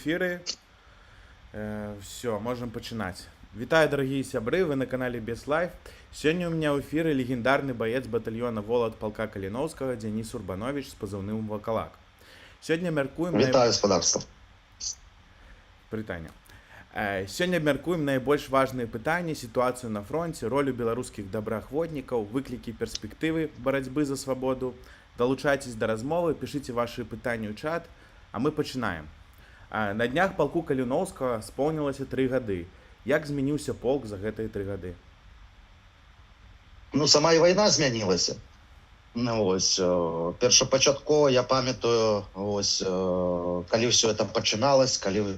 эфіры. Все, можем пачынаць. Вітаю, дарагія сябры, вы на канале Беслайф. Сёння у меня ў эфіры легендарны баец батальёна Волат палка Каліноўскага Дзяніс Урбанович з пазыўным Вакалак. Сёння мяркуем... Вітаю, спадарства. Прытанне. Сёння мяркуем найбольш важныя пытанні, сітуацыю на фронце, ролю беларускіх добраахвотнікаў, выклікі перспектывы барацьбы за свабоду. Далучайцесь да размовы, пішыце вашы пытанні ў чат, а мы пачынаем. На днях палку Каліноўскага споўнілася 3 гады. Як змяніўся полк за гэтыя 3 гады? Ну, сама і вайна змянілася. Першапачаткова я памятаю, калі ўсё это пачыналось, калі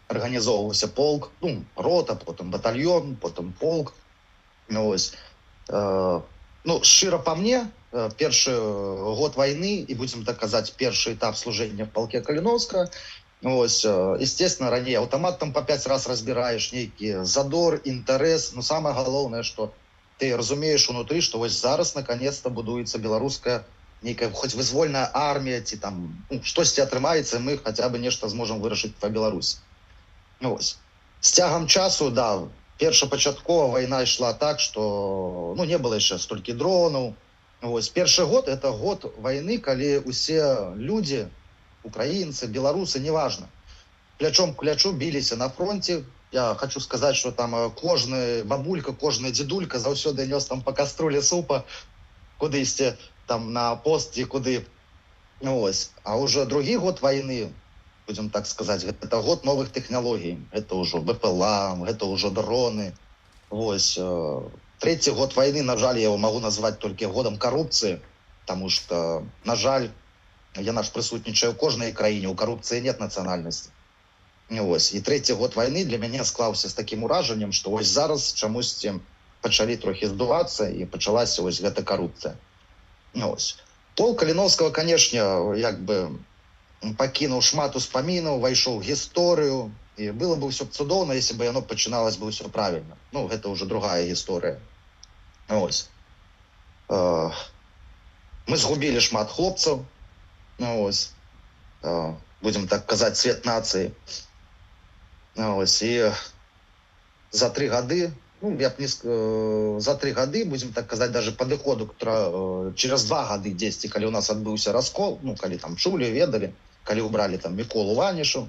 арганізоўваўся полк, рота, потым батальён, потым полк. Шчыра па мне, першы год вайны, і будзем так казаць, першы этап служэння в палке Каліноўскага, естественно, раней аўтамат там по 5 раз разбираешь, нейкі задор, інтарэс, но самое галоўнае, что ты разумееш унутры, что вось зараз наконец-то будуецца беларуская нейкая хоть вызвольная армія, ці там штосьці атрымаецца, мы хотя бы нешта зможам вырашыць па Беларусі. З цягам часу, да, першапачаткова вайна ішла так, что не было яшчэ столькі дронаў. Першы год это год вайны, калі усе людзі, украінцы, беларусы, неважно, плячом к плячу біліся на фронте. Я хочу сказать, что там кожны бабулька, кожны дзедулька заўсёды нёс там по каструле супа кудысьці там на пост ці куды. А уже другі год вайны, будем так сказать, это год новых технологий. Это уже БПЛА, это уже дроны. Третий год войны, на жаль, я его могу назвать только годом коррупции, потому что, на жаль, яна ж присутнічае ў кожнай краіне, у коррупции нет национальности. И третий год войны для меня склаўся с таким уражением, что вось зараз чамусьці пачалі трохи здувацца и пачалася вось гэта коррупция. Полк Каліноўскага, конечно, як бы пакінуў шмат успамінаў, вайшоў в гісторыю, і было бы ўсё цудоўна, если бы яно пачыналось бы ўсё правильно. Гэта уже другая гісторыя. Мы згубілі шмат хлопцаў, будем так казаць, цвет нацыі. І за 3 гады, за 3 гады, будем так казаць, даже падыходу, через 2 гады дзесьці, калі у нас адбыўся раскол, калі там чулі, ведалі, калі убрали там Міколу Ванішу,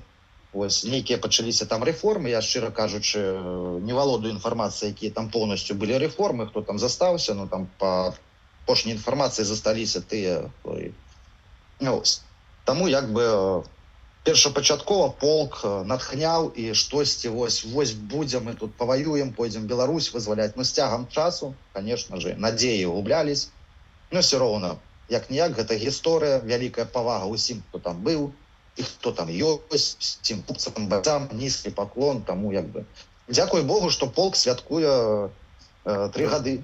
нейкія пачаліся там рэформы. Я, шчыра кажучы, не валодаю інфармацыяй, якія там поўнасцю былі рэформы, хто там застаўся, там па апошняй інфармацыі засталіся тыя. Таму як бы першапачаткова полк натхняў, і штосьці вось будзем, мы тут паваюем, пойдзем Беларусь вызваляць. З цягам часу, конечно же, надзеі гублялись. Все роўна, як-ніяк, гэта гісторыя, вялікая павага ўсім, хто там быў, і хто там ёсць, тим хлопцам, байцам, нізкі паклон. Таму як бы дзякуй Богу, што полк святкуе 3 гады.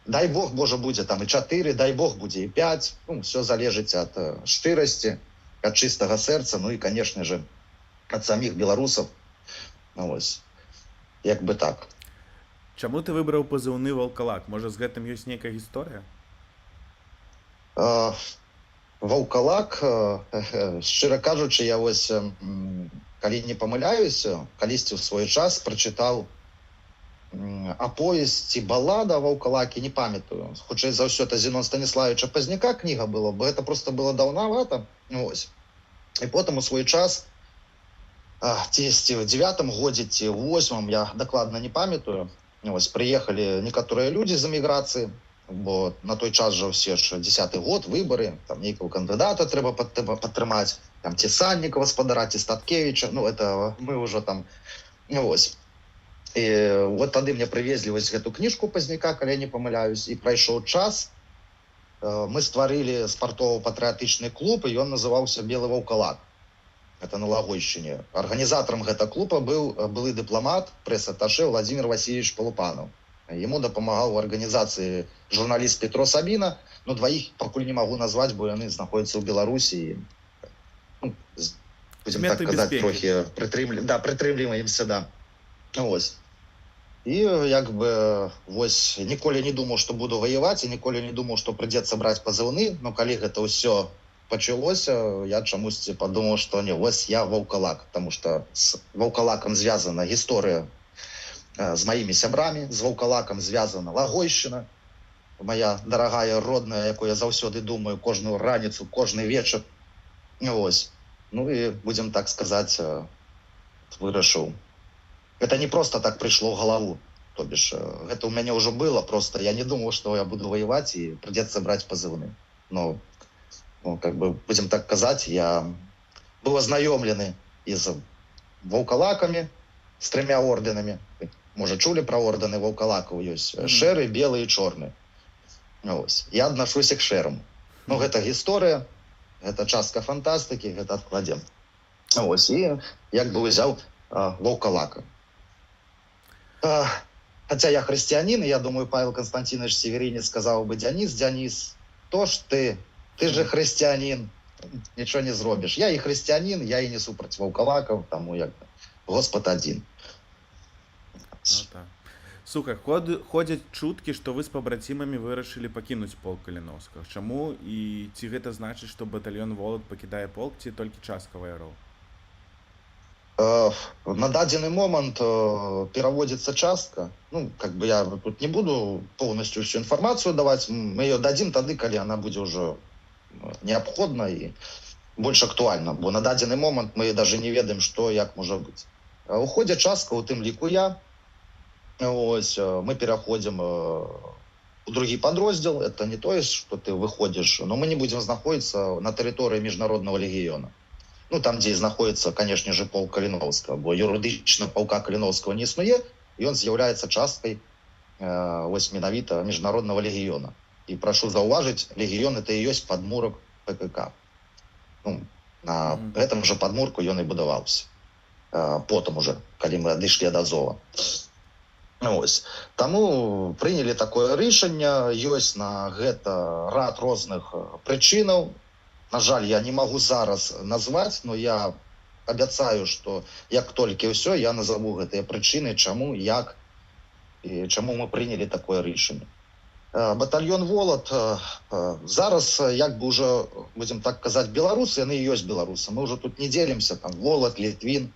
Дай Бог, Божа, будзе там і 4, дай Бог, будзе і 5. Все залежыць ад шчырасці, ад чыстага сэрца, і, конечно же, ад саміх беларусаў. Як бы так. Чаму ты выбраў пазыўны Ваўкалак? Можа, з гэтым ёсць нейкая гісторыя? Ваўкалак, шчыра кажучы, я калі не памыляюся, калісьці ў свой час прачытаў аповесць ці балада Ваўкалакі, не памятаю. Хутчэй за ўсё, это Зенона Станіславовича Пазняка кніга была, бо это просто было даўнавата. І потым у свой час, ці в 9-м годзе, ці ў 8-м, я дакладна не памятаю, прыехалі некаторыя людзі з эміграцыі, бо на той час жа ўсе ж 10-й год, выбары, там нейкого кандыдата трэба падтрымаць, там ці Саннікава спадара, ці Статкевіча, это мы уже там, І тады мне прывезлі гэту кніжку Пазняка, калі я не памыляюсь, і прайшоў час, мы стварылі спартова-патрыятычны клуб, і ён называўся «Белы Ваўкалак». Это на Лагойшчыне. Арганізатарам гэта клуба быў былы дыпламат, прэс-аташэ Владимир Васильевич Полупанов. Ему дапамагаў у арганізацыі журналіст Петро Сабіна, дваіх пакуль не магу назваць, бо яны знаходзяцца ў Беларусі. Будем так казаць, трохі прытрымліваемся, да. І як бы ніколі не думаў, што буду ваяваць, і ніколі не думаў, што прыйдзецца браць пазыўны, калі гэта ўсё пачалося, я чамусьці падумаў, што не, вось я ваўкалак, таму што з ваўкалакам звязана гісторыя з маімі сябрамі, з ваўкалакам звязана Лагойшчына, моя дарагая родная, якую я заўсёды думаю кожную раніцу, кожны вечар. Вось. Ну і будзем так сказаць, вырашыў. Гэта не просто так прыйшло ў галаву. То бишь, гэта у мяне ўжо было, просто я не думаў, што я буду воевать і придется браць пазыўны. Но, как бы, будем так казаць, я быў азнаёмлены і з ваўкалакамі, з 3 ордэнамі. Можа, чулі пра ордэны ваўкалакаў, ёсць шэры, белы і чорны. Ось. Я аднашуся к шэрам. Ну, гэта гісторыя, гэта частка фантастыкі, гэта адкладзем. Ось. І як бы узяў ваўкалака. Хотя я христианин, и я думаю, Павел Константинович Северинец сказал бы: Денис, то ж ты же христианин, ничего не зробишь. Я и христианин, я и не супротив ваўкалакаў, тому як Господ один. Ну, так. Слухай, ходзяць чуткі, што вы з пабрацімамі вырашылі пакінуць полк Каліноўскага. Чаму і ці гэта значыць, што батальён Волат пакідае полк, ці толькі частка ваяроў? На дадзены момант пераводзіцца частка. Ну, как бы я тут не буду полностью всю информацию давать. Мы ее дадим тады, калі она будзе ўжо неабходна і больш актуальна. Бо на дадзены момант мы даже не ведаем, што як можа быць. Уходзя частка, у тым ліку я. Ось, мы пераходзім у другі падроздзел. Это не тое, што ты выходзіш, но мы не будзем знаходзіцца на тэрыторыі міжнароднага легіёна. Ну, там, дзе знаходіцца, конечно же, полк Каліноўскага, бо юрыдычна полка Каліноўскага не існуе, і ён з'яўляецца часткай вось менавіта міжнароднага легіёна. І прашу заўважыць, легіён это і ёсць падмурак ПКК. Ну, на гэтым жа падмурку ён і будаваўся. Потым уже, калі мы адышлі ад Азова. Ось. Таму прынялі такое рашэнне, ёсць на гэта рад розных прычынаў. На жаль, я не могу зараз назваць, но я абяцаю, што як толькі ўсё, я назову гэтыя прычыны, чаму, як і чаму мы прынялі такое рашэнне. Батальён Волат зараз, як бы уже, будем так казаць, беларусы, яны ёсць беларусы. Мы уже тут не делимся, там, Волат, Літвін,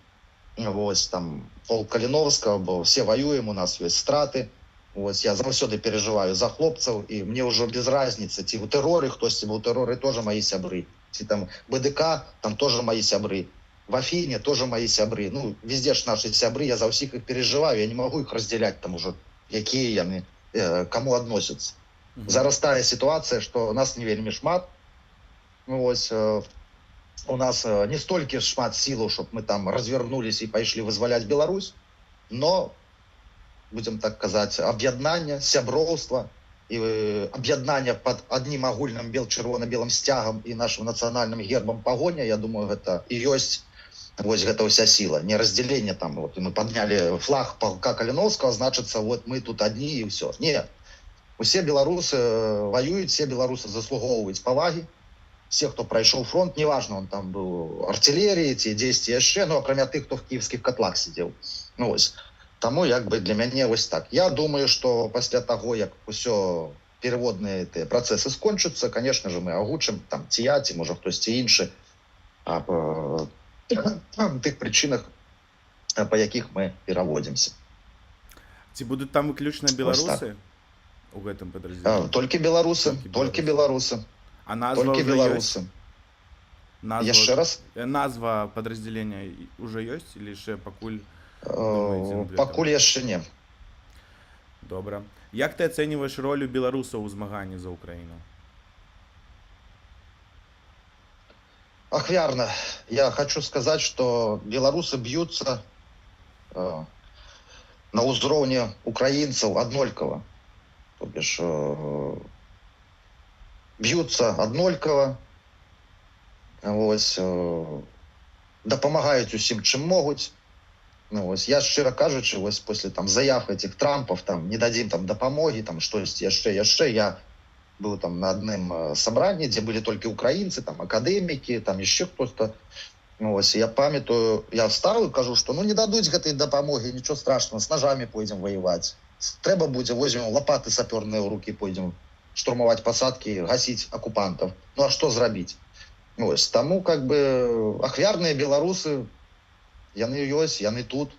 вось, там, полк Каліноўскага, бо все воюем, у нас ёсць страты. Ось, я заўсёды переживаю за хлопцаў, і мне ўжо без разницы, ці ў тэроры хтосьці, бо ў тэроры тоже мои сябры, ці там БДК, там тоже мои сябры, в Афіне тоже мои сябры. Ну, везде ж наши сябры, я за ўсіх іх переживаю, я не могу их разделять, там уже, якія яны, кому адносяцца. Зараз тая ситуация, что нас не вельмі шмат. Ось, у нас не столькі шмат сілаў, щоб мы там развернулись і пайшлі вызваляць Беларусь, но, будем так казаць, аб'яднання, сяброўства і аб'яднання под аднім агульным чырвона-белым сцягам і нашим нацыянальным гербам пагоня, я думаю, гэта і ёсць вось гэта ўся сіла. Не разделение там, вот мы подняли флаг полка Каліноўскага, значыцца, вот мы тут одни і все. Не, усе беларусы воююць, все беларусы заслугоўваюць павагі. Все, хто прайшоў фронт, неважно, он там быў артиллерии, ці дзесьці яшчэ, ну, акрамя тых, хто в кіевскіх котлах сидел. Ну, ось. Таму, як бы, для мяне вось так. Я думаю, что пасля таго, як усё переводныя працэсы скончацца, конечно же, мы агучым, там, ці я, ці, можа, хтосьці іншы, аб тых прычынах, па якіх мы пераводзімся. Ці будуць там выключна беларусы у гэтым падраздзяленні? Толькі беларусы, толькі беларусы. А назва толькі беларусы. Яшчэ раз? Назва падраздзялення уже ёсць или яшчэ пакуль? Пакуль яшчэ не. Добра. Як ты ацэньваеш ролю беларусаў у змаганні за Украіну? Ахвярна. Я хочу сказать, что белорусы бьются на ўзроўні украінцаў аднолькава. То бишь, бьются аднолькава, ось, дапамагаюць усім, чым могуць. Ну, ось, я шчыра кажучы, ось, после там заяв этих Трампов, там, не дадим там дапамогі, там, штось яшчэ, я был там на одном собрании, где были только украинцы, там, академики, там, еще кто-то. Ну, ось, я памятаю, я встал и кажу, что, ну, не дадуць гэтай дапамогі, ничего страшного, с ножами пойдем воевать. Трэба будзе, возьмем лопаты саперные в руки, пойдем штурмовать посадки, гасить оккупантов. Ну, а что зрабіць? Вось таму как бы ахвярныя беларусы яны ёсць, яны тут.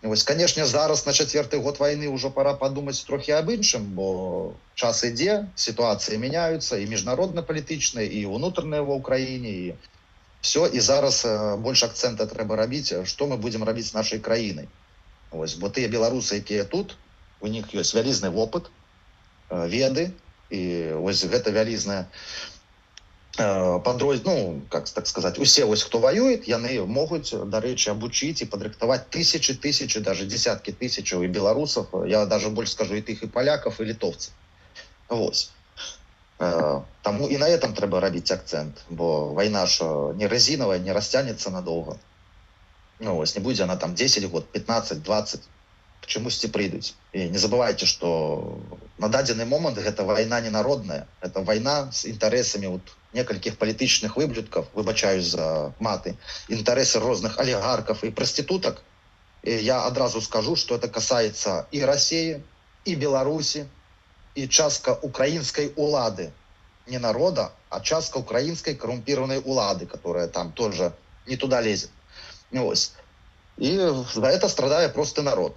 Вось, канешне, зараз на 4-й год вайны ўжо пора падумаць трохі аб іншым, бо час ідзе, сітуацыі мяняюцца, і міжнародна-палітычныя, і ўнутраныя ва ўкраіне, і все, і зараз больш акцэнта трэба рабіць, што мы будзем рабіць з нашай краінай. Вось, бо тыя беларусы, якія тут, у них ёсць вялізны вопыт, веды, і вось гэта вялізная ну, как так сказать, усе вось, хто воюе, яны могуць, дарэчы, абучыць і падрыхтаваць тысячи, даже десяткі тысячаў і беларусаў, я даже больш скажу, і тых і палякаў, і літоўцаў. Вось. Таму і на этом трэба рабіць акцэнт, бо вайна ж не резиновая, не расцянецца надоўга. Ну, вось, не будзе она там 10 год, 15, 20, к чамусьці прыйдуць. І не забывайце, што на дадзены момант гэта вайна не народная, это вайна з інтарэсамі вот некалькіх палітычных выблюдкаў, выбачаюсь за маты, інтарэсы розных алігаркаў і прастытутак. І я адразу скажу, што это касаецца і Расіі, і Беларусі, і частка украінскай улады, не народа, а частка украінскай коррумпированной улады, которая там тоже не туда лезет. Ось. І за это страдае просты народ.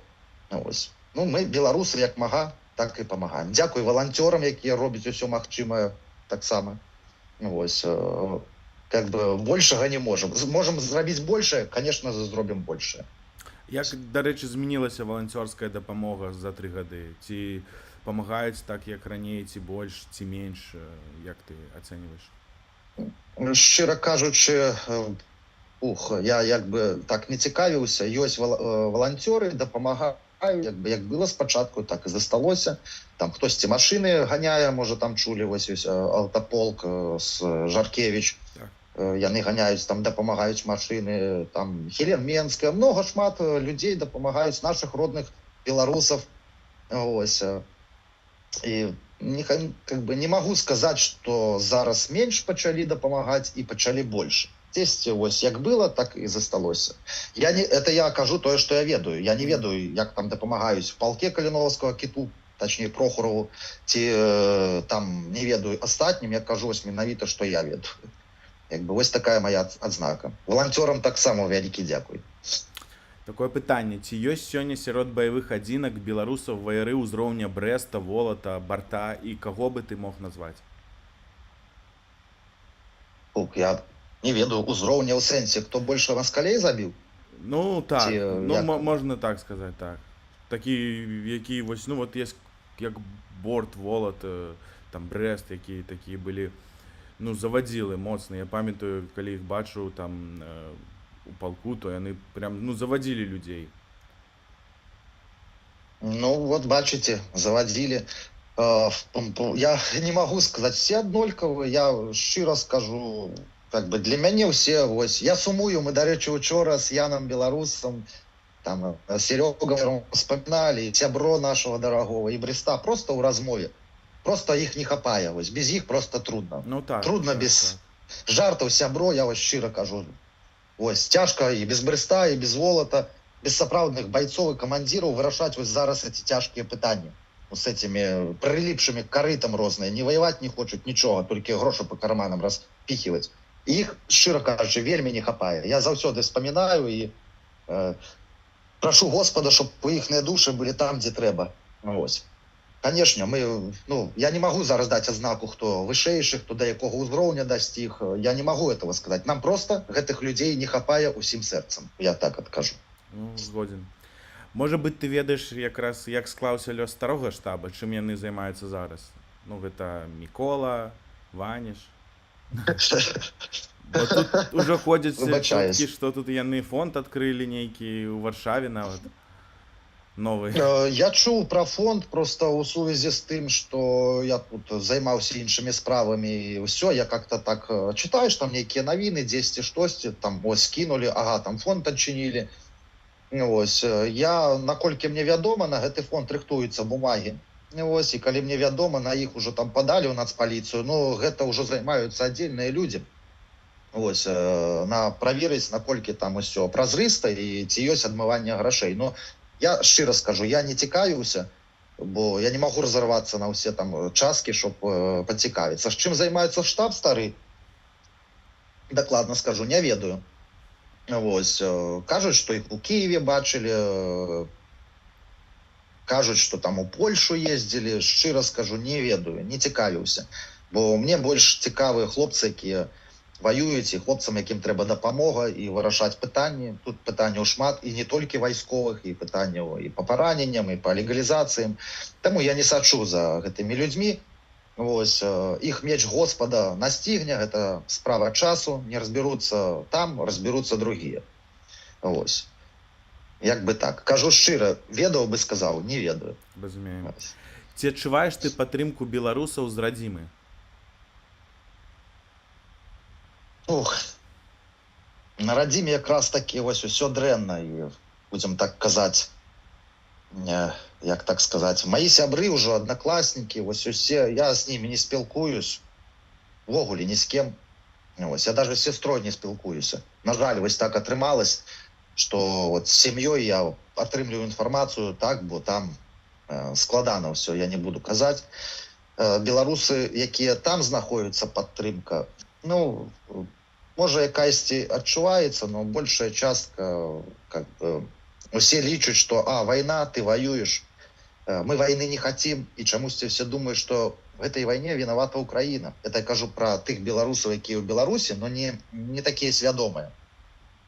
Ось. Ну, мы, беларусы, як мага, так і памагаем. Дзякуй валанцёрам, якія робяць усё магчымае таксама. Ось, как бы большага не можем. Можем зрабіць большее, конечно, зробім большее. Як, дарэчы, змянілася валанцёрская дапамога за 3 гады? Ці памагаюць так, як раней, ці больш, ці менш? Як ты ацэньваеш? Шчыра кажучы, я як бы так не цікавіўся. Ёсць валанцёры, дапамагаюць, як было спачатку, так і засталося. Там хтосьці машыны ганяе, можа там чулі, вось аўтаполк з Жаркевіч. Так. Яны ганяюць, там дапамагаюць машыны, там Хелен Менская, шмат людзей дапамагаюць нашых родных беларусаў. Ось. І как бы не магу сказаць, што зараз менш пачалі дапамагаць і пачалі больш. Дзесьці, ось, як было, так і засталося. Это я кажу тое, што я ведаю. Я не ведаю, як там дапамагаюць в палке Каліновскага кіту, точнее Прохорову, ці там не ведаю астатнім, я кажу ось менавіта, што я ведаю. Як бы ось такая моя адзнака. Валанцёрам таксама вялікі дзякуй. Такое пытанне, ці ёсць сёння сярод баявых адзінак беларусаў ваяры ўзроўня Брэста, Волата, Барта, і каго бы ты мог назваць? Я не ведаю узроўня ў сэнсе, хто больше маскалей забіў? Ну так, Ці, можна так сказаць, так. Такі, які вось, ну вот есть як Борт, Волат, там Брэст, якія такія былі, ну, завадзілы моцныя. Я памятаю, калі іх бачыў там у палку, то яны прям, ну, завадзілі людзей. Ну, вот бачыце, завадзілі. Я не могу сказать, все аднолькавыя, я шчыра скажу, как бы для мяне ўсе, вось, я сумую, мы, дарэчы, учора з Янам Беларусам, там, Серёгам вспоминали, сябро нашего дорогого, и Бреста, просто ў размове, просто іх не хапае, вось, без іх просто трудно. Ну так. Трудно так, без так. жартаў, сябро, я вось шчыра кажу. Вось, цяжка і без Бреста, і без Волата, без сапраўдных байцоў і камандзіраў вырашаць вось зараз эти цяжкія пытанні. С этими прилипшими к корытам розные, не воевать не хочуць нічога, толькі грошы по карманам распихивать. І іх, шчыра кажучы, вельмі не хапае. Я заўсёды вспоминаю і прошу Господа, щоб іхныя душы былі там, дзе трэба. Ось. Конечно, мы, ну, я не могу зараз даць адзнаку, хто вышэйшы, хто да якога ўзроўня дасць іх. Я не могу этого сказать. Нам просто гэтых людзей не хапае усім сэрцам. Я так адкажу. Ну, згоден. Можа быць, ты ведаеш якраз, як склаўся лёс старога штаба, чым яны займаюцца зараз? Ну, гэта Мікола, Ваніш. Бо тут ужо ходзяць чуткі, што тут яны фонд адкрылі нейкі ў Варшаве нават. Новый. Я чуў пра фонд просто ў сувязі з тым, што я тут займаўся іншымі справамі і ўсё, я как-то так чытаеш там нейкія навіны, дзесьці штосьці, там ось скінулі, ага, там фонд адчынілі. Ось, я, наколькі мне вядома, на гэты фонд рыхтуюцца бумагі. Ось, і калі мне вядома, на іх ужо там падалі ў нацпаліцыю, ну, гэта ўжо займаюцца аддзельныя людзі. Ось, на праверыць, наколькі там усё празрыста і ці ёсць адмыванне грашэй. Но я шчыра скажу, я не цікавіўся, бо я не магу разарвацца на ўсе там часткі, щоб пацікавіцца. З чым займаецца штаб стары? дакладна скажу, не ведаю. Вось, кажуць, што іх у Кіеве бачылі, кажуць, што там у Польшу ездзілі, шчыра скажу, не ведаю, не цікавіўся. Бо мне больш цікавыя хлопцы, якія ваююць, і хлопцам, якім трэба дапамога і вырашаць пытанні. Тут пытанняў шмат, і не толькі вайсковых, і пытанняў і па параненням, і па легалізацыям. Таму я не сачу за гэтымі людзьмі. Вось, іх меч Господа настігне, гэта справа часу, не разберуцца там, разберуцца другія. Вось. Як бы так. Кажу шчыра, ведаў бы сказаў, не ведаю. Разумею. Вось. Ці адчуваеш ты падтрымку беларусаў з радзімы? Ух, на радзіме якраз такі вось усё дрэнна, і будзем так казаць, як так сказаць, маі сябры ўжо, аднакласнікі, вось усе, я з німі не спілкуюсь, увогуле ні з кем. Вось, я даже з сестрой не спілкуюся. На жаль, вось так атрымалось, што вот з сям'ёй я атрымліваю інфармацыю так, бо там складана ўсё, я не буду казаць. Беларусы, якія там знаходзяцца, падтрымка, ну, можа якасьці адчуваецца, но большая частка, как бы, усе лічаць, што вайна, ты воюеш, мы вайны не хацім, і чамусьці все думаюць, што в гэтай вайне вінавата Украіна. Это я кажу пра тых беларусаў, якія ў Беларусі, но не такія свядомыя.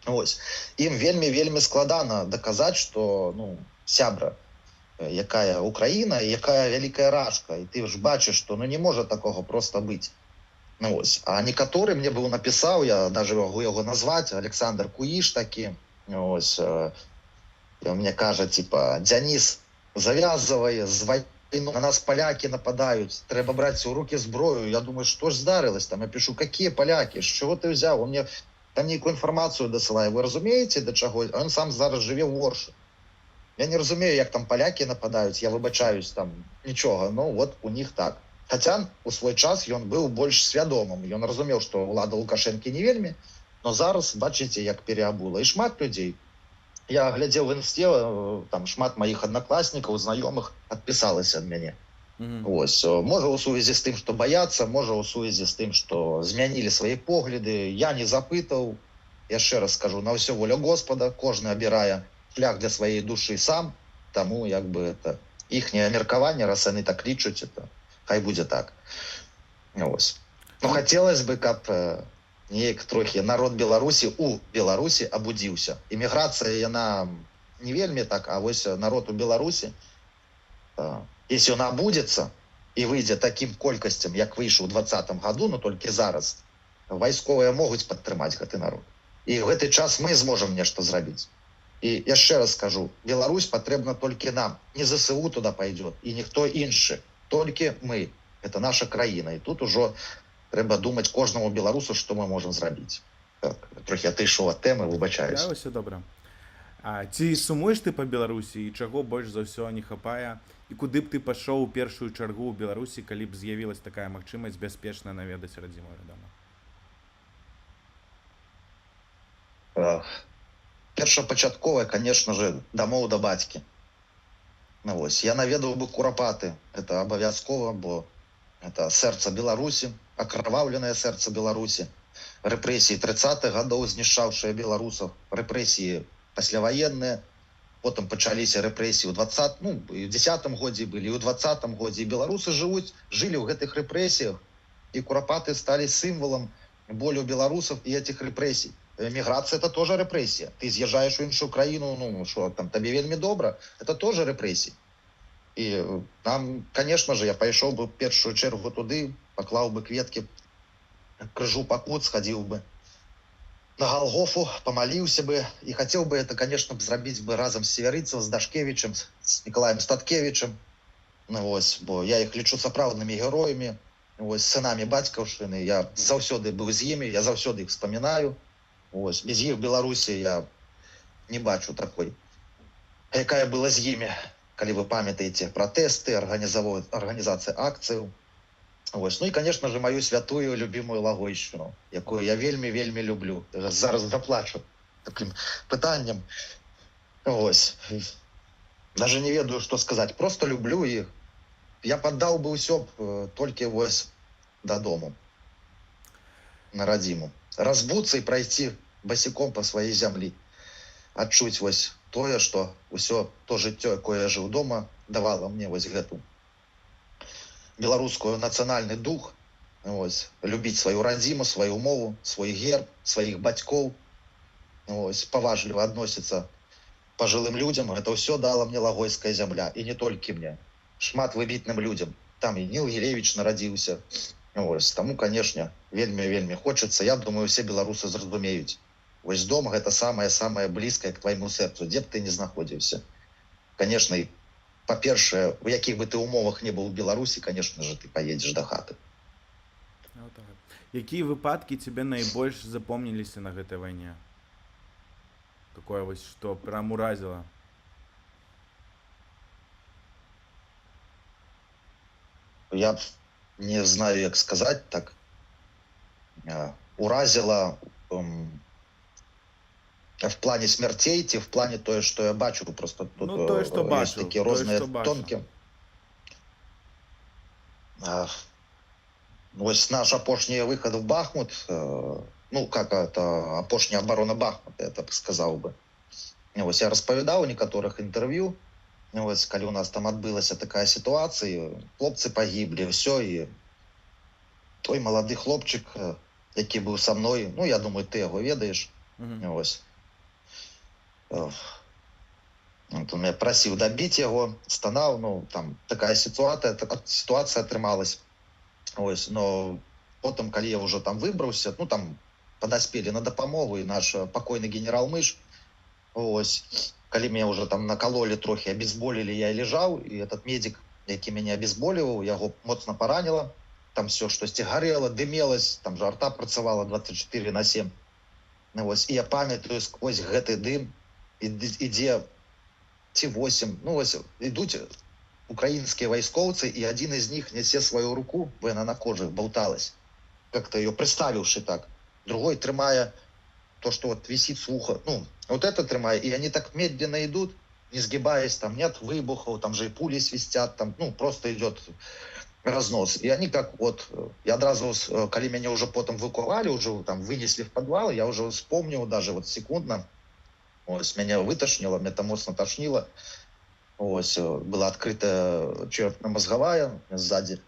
Ось. Ім вельмі складана даказаць, што, ну, сябра, якая Украіна, якая вялікая рашка, і ты ж бачыш, што, ну, не можа такога проста быць. Ну, ось. А некаторы мне быў напісаў, я даже могу яго назваць, Александр Куіш такі, ось, і мне кажа, типа, Дзяніс, завязывай з вайну, на нас поляки нападают, треба брать у руки зброю. Я думаю, что ж здарилось там? Я пишу, какие поляки, с чего ты взял? Он мне там некую информацию досылает. Вы разумеете, до чего? А он сам зараз живе в Орші. Я не розумію, як там поляки нападають, я вибачаюсь, там нічого, ну от у них так. Хоча у свой час ён быў больш свядомым, ён разумеў, што ўлада Лукашэнкі не вельмі, но зараз, бачыце, як переабула. І шмат людзей. Я глядзеў в інсце, там шмат маіх аднакласнікаў, знаёмых адпісалася ад мяне. Ось, можа у сувязі з тым, што баяцца, можа у сувязі з тым, што змянілі свае погляды. Я не запытаў, яшчэ раз скажу, на ўсё воля Господа, кожны абірае шлях для сваей душы сам, таму як бы это іхняе меркаванне, раз яны так лічаць, это хай будзе так. Ось. Ну, хацелось бы, каб неяк трохі народ Беларусі у Беларусі абудзіўся. Іміграцыя, яна не вельмі так, а вось народ у Беларусі, если он абудзецца і выйдзе такім колькасцям, як выйшаў у 2020 году, но толькі зараз, вайсковыя могуць падтрымаць гэты народ. І ў гэты час мы зможам нешта зрабіць. І яшчэ раз скажу, Беларусь патрэбна толькі нам. Не ЗСУ туда пойдет, і ніхто іншы. Толькі мы. Это наша краіна. І тут ужо трэба думаць кожнаму беларусу, што мы можам зрабіць. Так, трохі атышоў ад тэмы, выбачаюсь. Ўсё добра. Ці сумуеш ты па Беларусі, і чаго больш за ўсё не хапае? І куды б ты пашоў у першую чаргу ў Беларусі, калі б з'явілась такая магчымасць бяспечна наведаць радзіму, вядома? Першапачатковая, конечно же, дамоў да бацькі. Ну, вось. Я наведаў бы Курапаты. Это абавязкова, бо это сэрца Беларусі, акрываўленае сэрца Беларусі. Рэпрэсіі 30-х гадоў, знішчаўшыя беларусаў, рэпрэсіі пасляваенныя, потым пачаліся рэпрэсіі ў 10-м годзе былі, і ў 20-м годзе. І беларусы жылі ў гэтых рэпрэсіях, і Курапаты сталі сімвалам болю беларусаў і этих рэпрэсій. Міграцыя — это тоже рэпрэсія. Ты з'язджаеш у іншую краіну, ну що, там табе вельмі добра, это тоже рэпрэсіі. І там, конечно же, я пайшоў бы в першую чергу туды, паклаў бы кветкі, крыжу пакут, схадзіў бы на Галгофу, помаліўся бы, і хацеў бы это, конечно, зрабіць бы разам з Северыцем, з Дашкевічем, з Николаем Статкевічем. Ну, вось, бо я іх лічу сапраўднымі героямі, вось, сынамі бацькаўшчыны. Я заўсёды быў з імі, я заўсёды іх вспамінаю. Ось, без іх Беларусі я не бачу такой, якая была з імі, калі вы памятаеце пратэсты, арганізацыя акцыяў. Ось. Ну і, конечно же, мою святую любимую Лагойшчыну, якую я вельмі люблю. Зараз заплачу таким пытанням. Ось. Даже не ведаю, што сказаць. Просто люблю іх. Я паддаў бы ўсё толькі вось дадому, на радзіму. разбуцца і прайсці басіком па сваёй зямлі, адчуць вось тое, што ўсё то жыццё, якое я жыў дома, давала мне вось гэту беларускую нацыянальны дух, вось, любіць сваю радзіму, сваю мову, свой герб, сваіх бацькоў, вось, паважліва адносіцца пажылым людзям. Гэта ўсё дала мне лагойская зямля, і не толькі мне, шмат выбітным людзям. Там і Ніл Гілевіч нарадзіўся. Вось, таму, канешне, вельмі хочацца. Я думаю, усе беларусы зразумеюць. Вось дом гэта самае блізкае к твайму сэрцу, дзе б ты не знаходзіўся. Канешне, па-першае, у якіх бы ты умовах не быў у Беларусі, канешне же, ты паедзеш да хаты. Отак. Якія выпадкі тебе найбольш запомніліся на гэтай вайне? Такое вось, што прям уразіла? Я не знаю, як сказаць так. Уразіла в плане смерцей ці в плане тое, што я бачу, просто тут Ну, тое, што ёсць бачыў, такія тое, розныя што бачыў. тонкі. Вось наш апошні выхад в Бахмут, ну, как это, апошняя оборона Бахмута, я так сказаў бы. Вось, я распавядаў у некаторых інтэрв'ю, вось, калі у нас там адбылася такая сітуацыя, хлопцы пагіблі, ўсё, і той малады хлопчык, які быў са мной, ну, я думаю, ты яго ведаеш, вось. Он меня просіў дабіць яго, станаў, ну, там такая ситуація атрымалась. Ось, но потым, калі я уже там выбраўся, ну, там падаспелі на дапамогу, і наш пакойны генерал Мыш, ось, калі меня уже там накололи трохи, обезболили, я лежаў, і этот медик, які мяне обезболиваў, яго моцна паранила, там все штосьці гарела, дымелась, там же арта працавала 24/7. Ну, ось, і я памятаю, сквозь гэты дым ідзе ці 8, ну, ось, ідуць украинские войсковцы, и один из них несе свою руку, бо она на коже болталась, как-то ее приставивши так, другой трымая то, что вот висит с уха, ну, вот это трымая, и они так медленно идут, не сгибаясь, там нет выбухов, там же и пули свистят, там, ну, просто идет разнос. И они как вот, я одразу, коли меня уже потом выковали, уже там вынесли в подвал, я уже вспомнил даже вот секундно, ось, меня вытошнило, меня там мощно тошнило. Ось, была открыта черепно-мозговая сзади.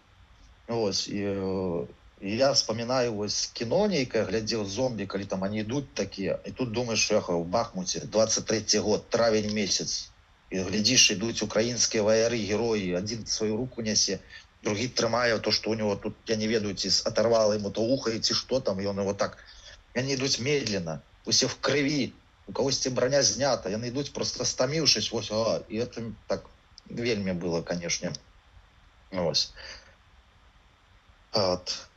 Ось, и я вспоминаю ось кино нейкое, глядел зомби, коли там они идут такие, и тут думаешь, что я в Бахмуте, 23-й год, травень месяц, и глядишь, идут украинские вояры, герои, один свою руку несе, другий трымая то, что у него тут, я не ведаю, оторвало ему то ухо, и что там, и он его так, и они идут медленно, все в крови, у когось броня знята, яны ідуць просто стаміўшись, вось, і это так вельмі было, конечно. Ось. От.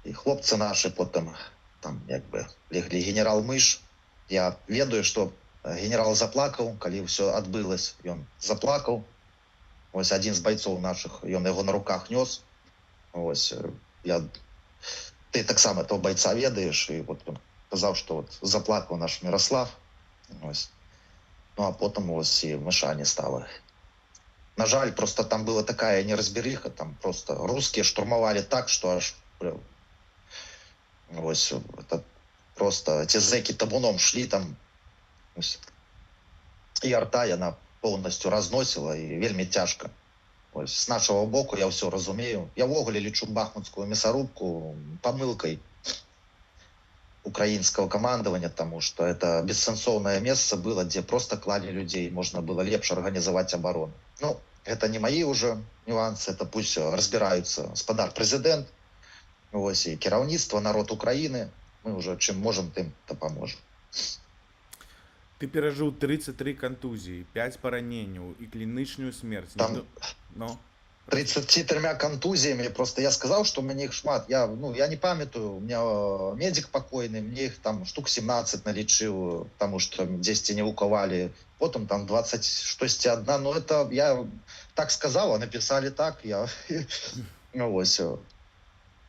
І хлопцы наши потом там як бы леглі. Генерал Мыш, я ведаю, что генерал заплакаў, калі все адбылось, ён заплакаў. Ось один з бойцов наших, ён яго на руках нёс. Ось, ты таксама этого бойца ведаеш, і вот он сказаў, что вот заплакаў наш Мирослав. Ось. Ну, а потом ось и Мыша не стало. На жаль, просто там была такая неразбериха, там просто русские штурмовали так, что аж ось, это просто эти зэки табуном шли там, ось, и арта она полностью разносила, и вельми тяжко. Ось, с нашего боку я все разумею. Я ввогуле лечу бахмутскую мясорубку помылкой украинского командования, потому что это бессенсовное место было, где просто клали людей, можно было лепше организовать оборону. Ну, это не мои уже нюансы, это пусть разбираются спадар президент, ось, и кіраўніцтва, народ Украины, мы уже чим можем, тим допоможем. Ты перажыў 33 контузии, 5 параненняў і клінічную смерць. Там... Ну? 33 контузиями, просто я сказал, что у меня их шмат, я не памятаю, у меня медик покойный, мне их там штук 17 налечил, потому что 10 не уковали, потом там 20 штости одна, но это я так сказал, а написали так, я, ну, ось,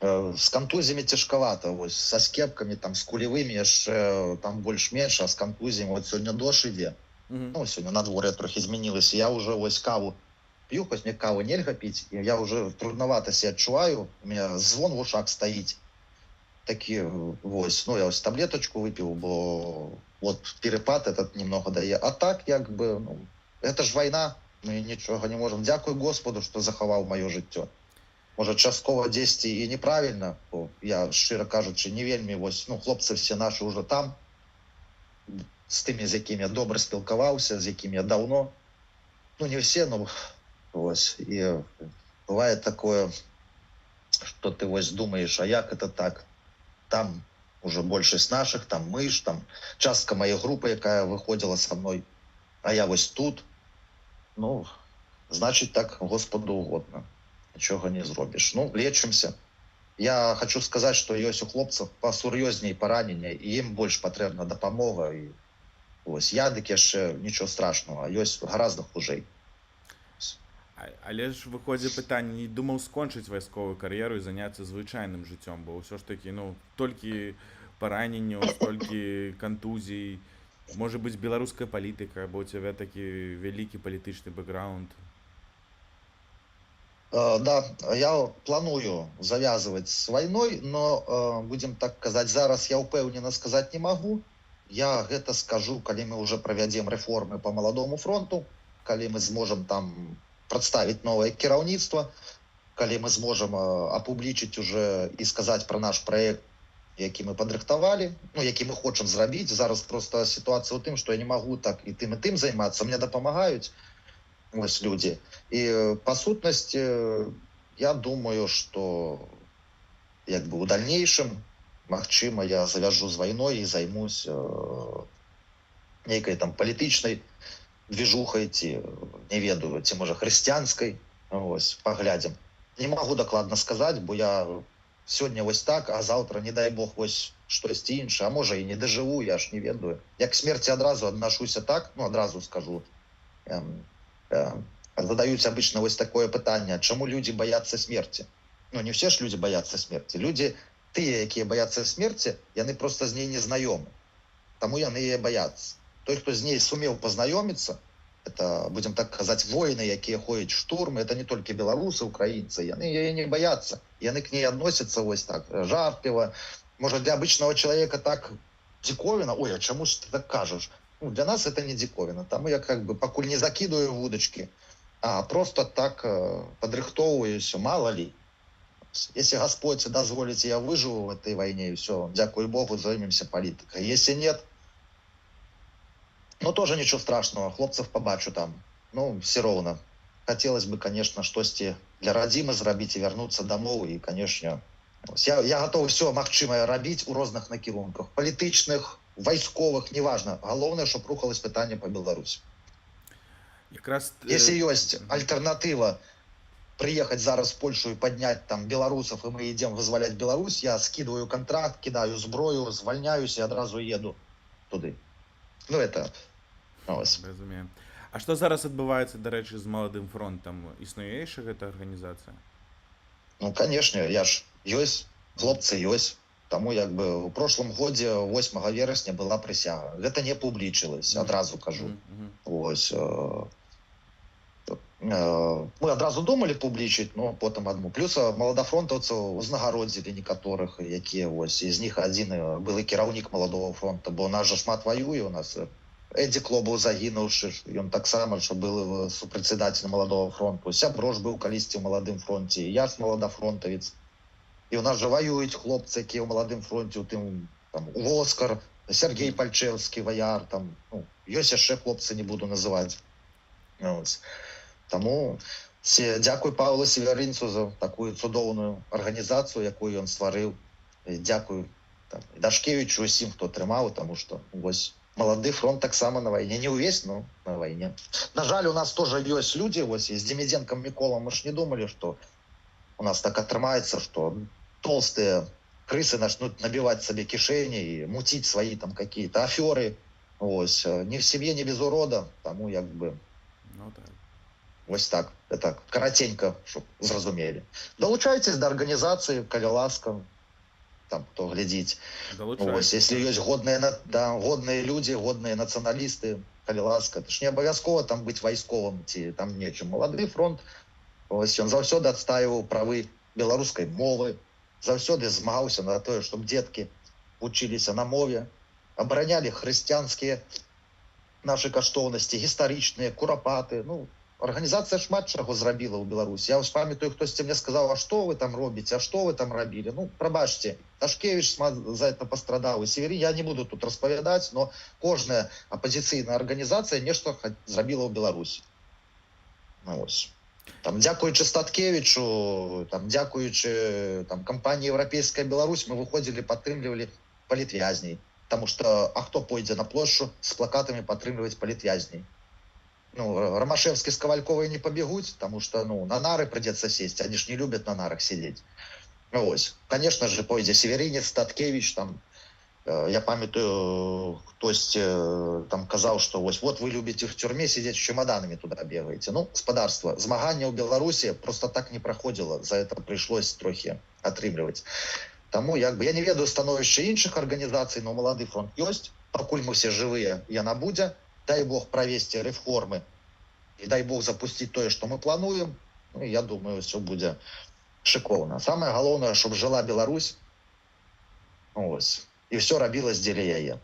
с контузиями тяжковато, ось, со скепками, там, с кулевыми, яшчэ, там больш-менш, а с контузиями, вот сегодня дождь ідзе, ну, сегодня на дворе трохи изменилось, я уже, ось, каву пью, хоть мне каву нельга пить, и я уже трудновато себя отчуваю, у меня звон в ушах стоит. такі вось, ну я ось таблеточку выпіў, бо вот перепад этот немного дае, а так як бы, ну, это ж вайна, мы нічога не можам. Дзякуй Господу, што захаваў маё жыццё. Можа, часткова дзесьці і неправільна, бо я, шчыра кажучы, не вельмі вось, ну, хлопцы все нашы ўжо там, з тымі, з якімі я добра спілкаваўся, з якімі я даўно, ну не все, ну вось, і бывае такое, што ты вось думаеш, а як это так? Там уже большасць нашых, там мы ж, там частка маёй групы, якая выходзіла са мной, а я вось тут. Ну, значыць, так Господу угодно. Нічога не зробіш. Ну, лечымся. Я хочу сказаць, што ёсць у хлопцаў пасур'ёзней паранення, і ім больш патрэбна дапамога. І ось я дык яшчэ нічого страшного, а ёсць гораздо хужэй. Але ж выходзіць пытанне, не думаў скончыць вайсковую кар'еру і заняцца звычайным жыццём, бо ўсё ж такі, ну, толькі параненняў, столькі кантузій, можа быць беларуская палітыка, бо у цябе такі вялікі палітычны бэкграунд. Да, я планую завязывать с войной, но, будем так казаць, зараз я упэўнена сказаць не могу. Я гэта скажу, калі мы уже правядзем рэформы по маладому фронту, калі мы зможам там прадставіць новае кіраўніцтва, калі мы зможам апублічыць уже і сказаць про наш проект, які мы падрыхтавалі, ну, які мы хочам зрабіць. Зараз просто ситуація ў тым, што я не могу так і тым займацца, мне дапамагаюць ось люди. И по сутности я думаю, что як бы у дальнейшем, магчыма, я завяжу з войной и займусь нейкай там палітычнай движухай, ці не ведаю, ці можа хрысціянскай, ось, паглядзім. Не могу дакладна сказаць, бо я сёння вось так, а завтра, не дай Бог, вось штосьці іншае, а можа і не дажыву, я ж не ведаю. Я к смерти адразу аднашуся так, ну, адразу скажу, задаюць обычно вось такое пытанне, чаму люди боятся смерти? Ну, не все ж люди боятся смерти. Люди, тыя, якія боятся смерти, яны просто з ней не знаёмы. Таму яны яе боятся. Той, хто з ней сумеў пазнаёміцца, это, будем так казаць, воины, якія ходзяць штурмы, это не толькі беларусы, украінцы, яны яе не боятся. Яны к ней относятся вось так, жартливо. Может, для обычного человека так диковина, ой, а чаму ж ты так кажешь? Ну, для нас это не диковина. Тому я как бы покуль не закидываю вудочки, а просто так подрыхтовываюсь, мало ли. Если Господь дозволит, я выживу в этой войне, и все, дякую Богу, займемся политикой. Если нет, ну тоже ничего страшного, хлопцев побачу там. Ну, все ровно. Хотелось бы, конечно, штосьці для радзімы зрабіць і вернуться домой, и, конечно, я готов все магчымае рабіць у розных накірунках, палітычных, вайсковых, неважно. Галоўнае, чтоб рухалось пытанне по Беларусі. Якраз Если есть альтернатива приехать зараз в Польшу и поднять там белорусов, и мы идем вызволять Беларусь, я скидываю контракт, кидаю зброю, звольняюсь и одразу еду туды. Ну, это... Разумею. А што зараз адбываецца, дарэчы, з маладым фронтам? Існуе яшчэ гэта арганізацыя? Ну, конечно, я ж ёсць, хлопцы ёсць. Таму як бы у прошлом годзе 8 верасня была прысяга. Гэта не публічылась, адразу кажу. Ось. Мы адразу думалі публічыць, но потым адму. Плюс маладафронтаўцаў узнагародзілі некаторых, якія вось, з них адзін былы кіраўнік маладого фронта, бо у нас жа шмат ваюе, у нас Эдді Клобаў загінуўшы, ён таксама ж быў супрадседателем маладого фронту. Сябро ж быў калісьці ў маладым фронте, я ж маладафронтавец. І у нас жа ваююць хлопцы, якія ў маладым фронте, у тым там Воскар, Сергей Пальчевскі, ваяр, там, ну, ёсць яшчэ хлопцы, не буду называць. Ось. Таму дзякуй Павлу Северынцу за такую цудоўную арганізацыю, якую ён стварыў. Дзякуй там, Дашкевічу, усім, хто трымаў, таму што вось малады фронт таксама на вайне. Не ўвесь, но на вайне. На жаль, у нас тоже ёсць людзі, вось з Демиденком Міколам мы ж не думалі, што у нас так атрымаецца, што толстые крысы начнут набивать себе кишени и мутить свои там какие-то аферы. Ось. Не в семье, не без урода. Тому як бы... Ну, так. Ось так. Это коротенько, чтоб зразумели. Долучайтесь до организации, калі ласка. Там, кто глядить. Ось. Если есть годные, да, годные люди, годные националисты, калі ласка. Это ж не обовязково там быть войсковым, ці там нечым. Молодой фронт, ось, он заўсёды адстаивал правы беларускай мовы, заўсёды змагаўся на тое, чтобы детки вучыліся на мове, абаранялі хрысціянскія наши каштоўнасці, гістарычныя, курапаты. Ну, арганізацыя шмат чаго зрабіла ў Беларусі. Я памятаю, хтосьці мне сказаў, а што вы там робіце, а што вы там рабілі? Ну, прабачце, Ташкевіч за это пастрадаў, і Севері, я не буду тут распавядаць, но кожная апозіцыйная арганізацыя нешта зрабіла ў Беларусі. Ну, ось. Там, дзякуючы Статкевічу, там, дзякуючы там, кампаніі «Еўрапейская Беларусь» мы выходзілі, падтрымлівалі палітвязней. Потому что, а кто пойдет на площадь с плакатами подтрымливать политвязней? Ну, Ромашевский с Ковальковой не побегут, потому что, ну, на нары придется сесть, они ж не любят на нарах сидеть. Ну, ось. Конечно же, пойдет Северинец, Таткевич, там, я памятаю, хтось там казал, что вот вы любите в тюрьме сидеть, с чемоданами туда бегаете. Ну, господарство, змагання в Беларуси просто так не проходило, за это пришлось трохи отрымливать. Тому, я не ведаю становішча іншых арганізацый, но Малады фронт ёсць. Пакуль мы все живые, яна будзе. Дай Бог правесці рэформы і дай Бог запусціць тое, што мы плануем. Ну, я думаю, все будзе шыкоўна. Самае галоўнае, щоб жила Беларусь. Ось. І все рабілась дзеля яе.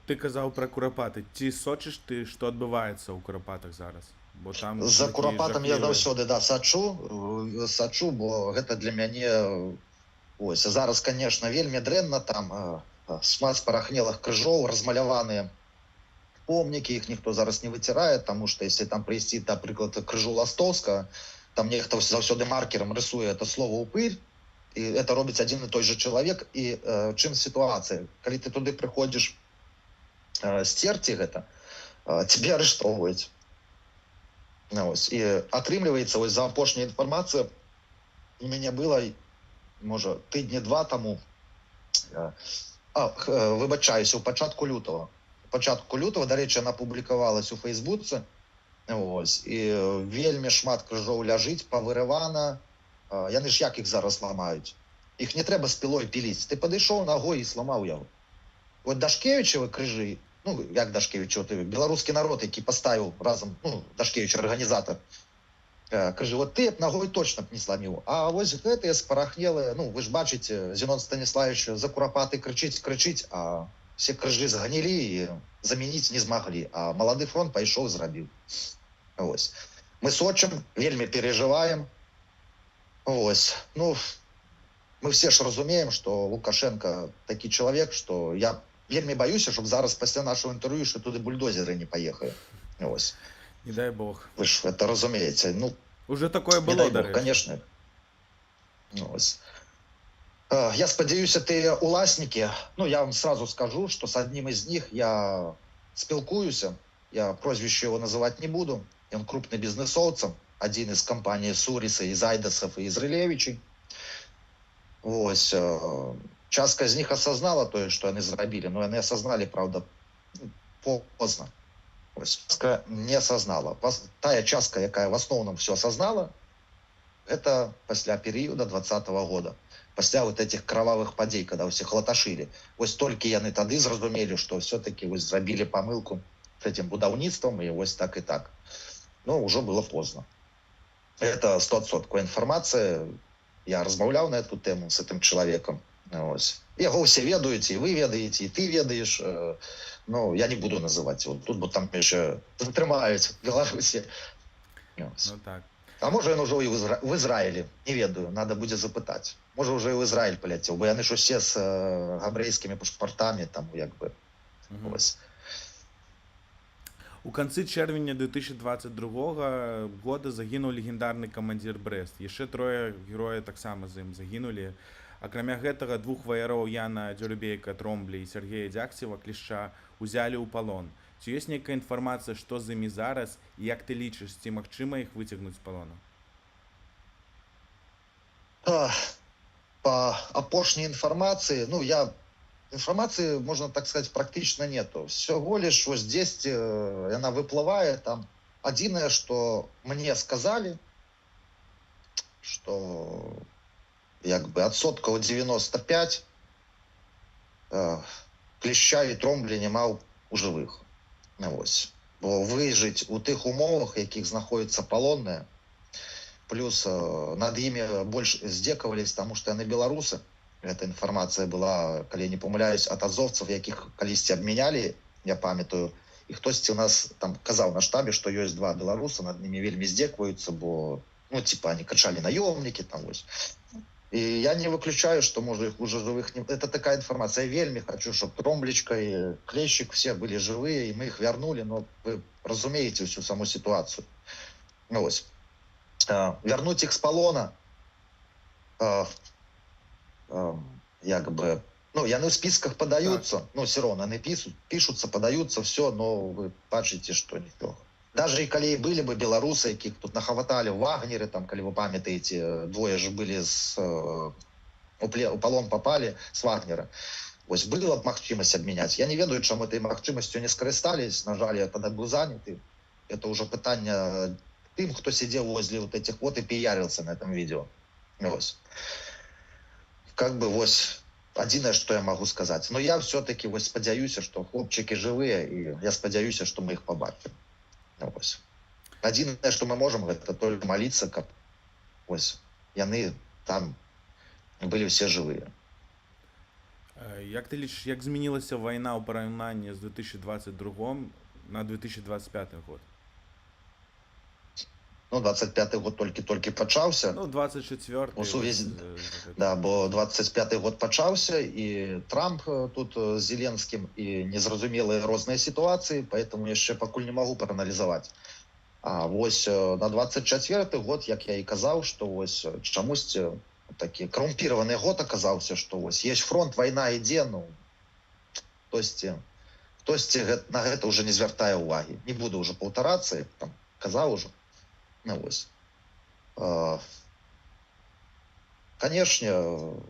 Ты казаў пра курапаты. Ці сочыш ты, што адбываецца ў курапатах зараз? Бо там За курапатам я заўсёды сачу, бо гэта для мяне... Ось, зараз, конечно, вельмі дрэнна, там шмат спарахнелых крыжоў, размаляваныя помнікі, іх ніхто зараз не выцірае, тому что если там прыйсці, напрыклад, крыжу Ластовска, там нехта заўсёды маркером рисуе это слово «упырь», і это робіць один і той же чалавек, і чым сітуацыя? Калі ты туды прыходзіш сцерці гэта, тебе арыштоўваюць. Ось, і атрымліваецца, ось за апошняя інфармацыя у мяне была, може, тижні два тому, вибачаюся, у початку лютого. Початку лютого, до речі, вона публікувалась у Фейсбуці. Ось, і вельмі шмат крижов ляжить, повиривана. Яни ж як їх зараз ламають? Їх не треба з пилою пилить. Ти підійшов ногою і зламав його. От Дашкевичеві крижі, ну, як Дашкевичеві, білоруський народ, який поставив разом, ну, Дашкевич організатор, кажу, от ти б ногою точно б не зламів. А ось гэтые спарахнелые, ну, ви ж бачите, Зенон Станіславович за курапати кричить, а всі крижі зганілі і замінити не змогли. А Малады фронт пайшов і зрабив. Ось. Ми сочим, вельмі переживаем. Ось. Ну, ми всі ж розуміємо, що Лукашенко такий чоловік, що я вельмі боюся, щоб зараз після нашого інтерв'ю, що туди бульдозери не поїхали. Ось. Не дай Бог. Ви ж це розумієте. Ну, уже такое не было, дай до Бог, речі. конечно. Ось. Я сподіваюся, ти уласники. Ну, я вам сразу скажу, що з одним із них я спілкуюся. Я прозвище его называть не буду. Он крупный бизнесовец, один из компаний Суриса, из Айдасов и из Рилевичей. Ось. Частка з них осознала то, что они зробили, но они осознали, правда, поздно. Ось. Частка не осознала. Тая частка, яка в основном все осознала, это после периода 2020 года. Пасля вот этих кровавых подей, когда всех латашили. Ось толькі яны тады зразумелі, что все-таки ось зрабілі помылку с этим будаўніцтвом, и ось так и так. Но уже было поздно. Это 100% информация. Я размаўляў на эту тему с этим человеком. Ось. Яго все ведаюць, и вы ведаете, и ты ведаешь. Но я не буду называть его. Тут бы там еще затрымаюць в Беларуси. Ось. Ну так. А може він уже і в Ізраїлі, не ведаю, треба буде запитати. Може вже і в Ізраїль полетів, бо вони ж усі з габрейськими пашпортами, там, якби, ось. У канцы чэрвеня 2022 года загінуў легендарны камандзір Брэст. Яшчэ трое герояў таксама з ім загінулі. Акрамя гэтага, двух ваяроў Яна Дзюрбейка Тромблі і Сергея Дзяксева Клішча узялі ў палон. Ці ёсць нейкая інфармацыя, што з імі зараз, і як ты лічыш, ці магчыма іх выцягнуць з палону? По апошняй информации, ну, информации, можно так сказать, практично нету. Всего лишь вот здесь она выплывает, там, единое, что мне сказали, что, якби, отсотков 95 Кліща і Тромблі нема у живих. Ось. Бо вижити у тих умовах, в яких знаходяться полонні, плюс над імі больш здзекавались, тому што яны беларусы. Гэта інфармацыя была, калі я не памыляюсь, ад азовцаў, якіх калісьці абмянялі, я памятаю, і хтосьці у нас там казаў на штабе, што ёсць два беларуса, над імі вельмі здзекваюцца, бо ну типа они крычалі наёмнікі там вось. І я не выключаю, што можа іх уже жывых не... Это такая інфармацыя. Я вельмі хочу, щоб Тромблічка і Клещик все былі жывыя, і мы іх вярнулі, но вы разумееце всю саму сітуацыю. Ну, ось. Вярнуць іх з палона, як бы, ну, яны ў спісках падаюцца, ну, все равно, яны пішуцца, падаюцца, все, но вы бачыце, што нічога. Даже і калі былі бы беларусы, якіх тут нахаваталі ў Вагнеры, там, калі вы памятаеце, двое ж былі у палон попали з Вагнера. Вось была б магчымасць абмяняць. Я не ведаю, чаму этой магчымасцю не скарыстались. На жаль, я тогда был заняты. Это уже пытанне тым, хто сидел возле вот этих вот и пиарился на этом видео. Вось. Как бы вось адзінае, што я могу сказаць. Но я все-таки вось спадзяюся, што хлопчыкі жывыя, і я спадзяюся, што мы іх побачым. Вось. Адзінае, што мы можам, гэта только молиться, каб вось яны там былі ўсе жывыя. Як ты лічыш, як змянілася вайна ў параўнанні з 2022 на 2025 год? Ну, 25-й год толькі пачаўся. Ну, 24-й. У сувязі, да, бо 25-й год пачаўся, і Трамп тут з Зеленскім, і незразумелыя розныя сітуацыі, поэтому яшчэ пакуль не магу прааналізаваць. А вось на 24-й год, як я і казаў, што вось чамусьці такі коррумпіраваны год аказаўся, што вось есть фронт, вайна ідзе, ну, хтосьці на гэта ўжо не звяртае ўвагі. Не буду ўжо паўтарацца, там казаў ужо. Ну, вось. Канешне,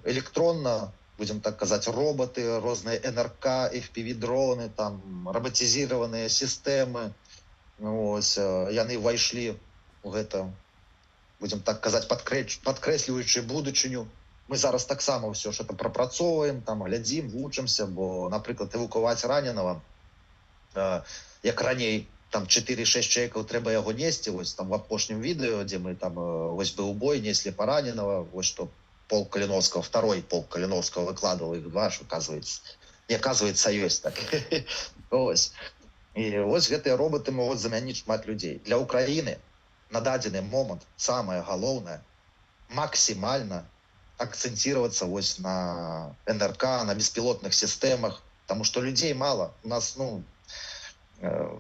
электронна, будем так казаць, роботы, розныя НРК, FPV-дроны, там роботизированные системы. Ось, яны ўвайшлі ў гэта, будем так казаць, падкрэсліваючы будучыню. Мы зараз таксама ўсё ж это прапрацоўваем, там глядзім, вучымся, бо, напрыклад, эвакуваць раненага, як раней, там 4-6 чалавекаў трэба яго несці, вось там в апошнім відэо, дзе мы там вось быў бой, неслі параненага, вось што полк Каліновскага, второй полк Каліновскага выкладывал их два, что оказывается, не оказывается, ёсць так. Ось. І вось гэтыя роботы могуць замяніць шмат людзей. Для Украіны на дадзены момант самае галоўнае максімальна акцэнтироваться вось на НРК, на беспилотных системах, потому что людей мало. У нас, ну,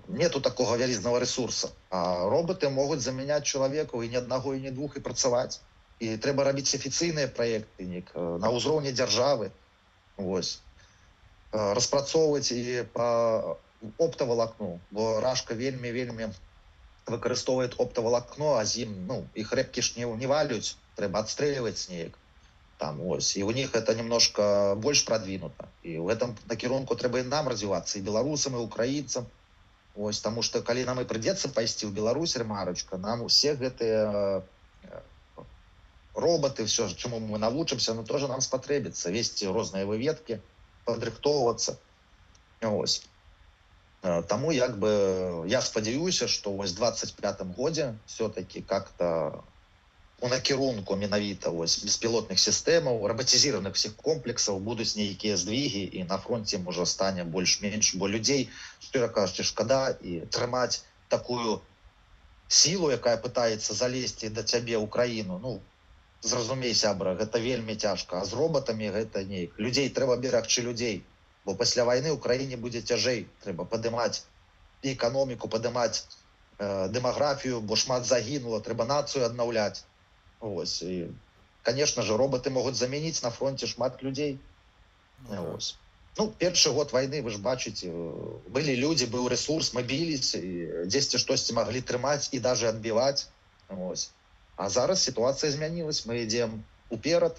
нету такого вялізнага ресурса. А роботы могуць замяняць чалавеку і ні аднаго, і ні двух, і працаваць. І трэба рабіць афіцыйныя праекты на ўзроўні дзяржавы. Вось. Распрацоўваць і па оптавалакну, бо Рашка вельмі выкарыстоўвае оптавалакно, а з ім, ну, іх рэпкі ж не валюць, трэба адстрэльваць неяк. Там, ось. І у них это немножко больш продвинуто. І ў гэтым накірунку трэба і нам развівацца, і беларусам, і украінцам. Ось, таму што калі нам і прыйдзецца пайсці ў Беларусь, ремарочка, нам усе гэтыя роботы, все, чему мы навучимся, но тоже нам спотребится вести розныя выведки, падрыхтоўвацца. Ось. Таму як бы я спадзяюся, што вось 25-м годзе все-таки как-то у накірунку менавіта вось беспілотных сістэмаў, роботизированных всех комплексаў будуць нейкія здвігі, і на фронте можа стане больш-менш, бо людзей, шчыра кажучы, шкада, і трымаць такую сілу, якая пытаецца залезці да цябе ў краіну, ну, зразумей, сябра, гэта вельмі цяжка. А з роботамі гэта неяк. Людзей трэба берагчы людзей, бо пасля вайны ў краіне будзе цяжэй. Трэба падымаць і эканоміку, падымаць дэмаграфію, бо шмат загінула, трэба нацыю аднаўляць. Ось. І, конечно же, роботы могуць замяніць на фронте шмат людзей. Ось. Ну, першы год вайны, вы ж бачыце, былі людзі, быў ресурс, мы біліся, і дзесьці штосьці маглі трымаць і даже адбіваць. Ось. А зараз ситуация изменилась, мы идем уперед,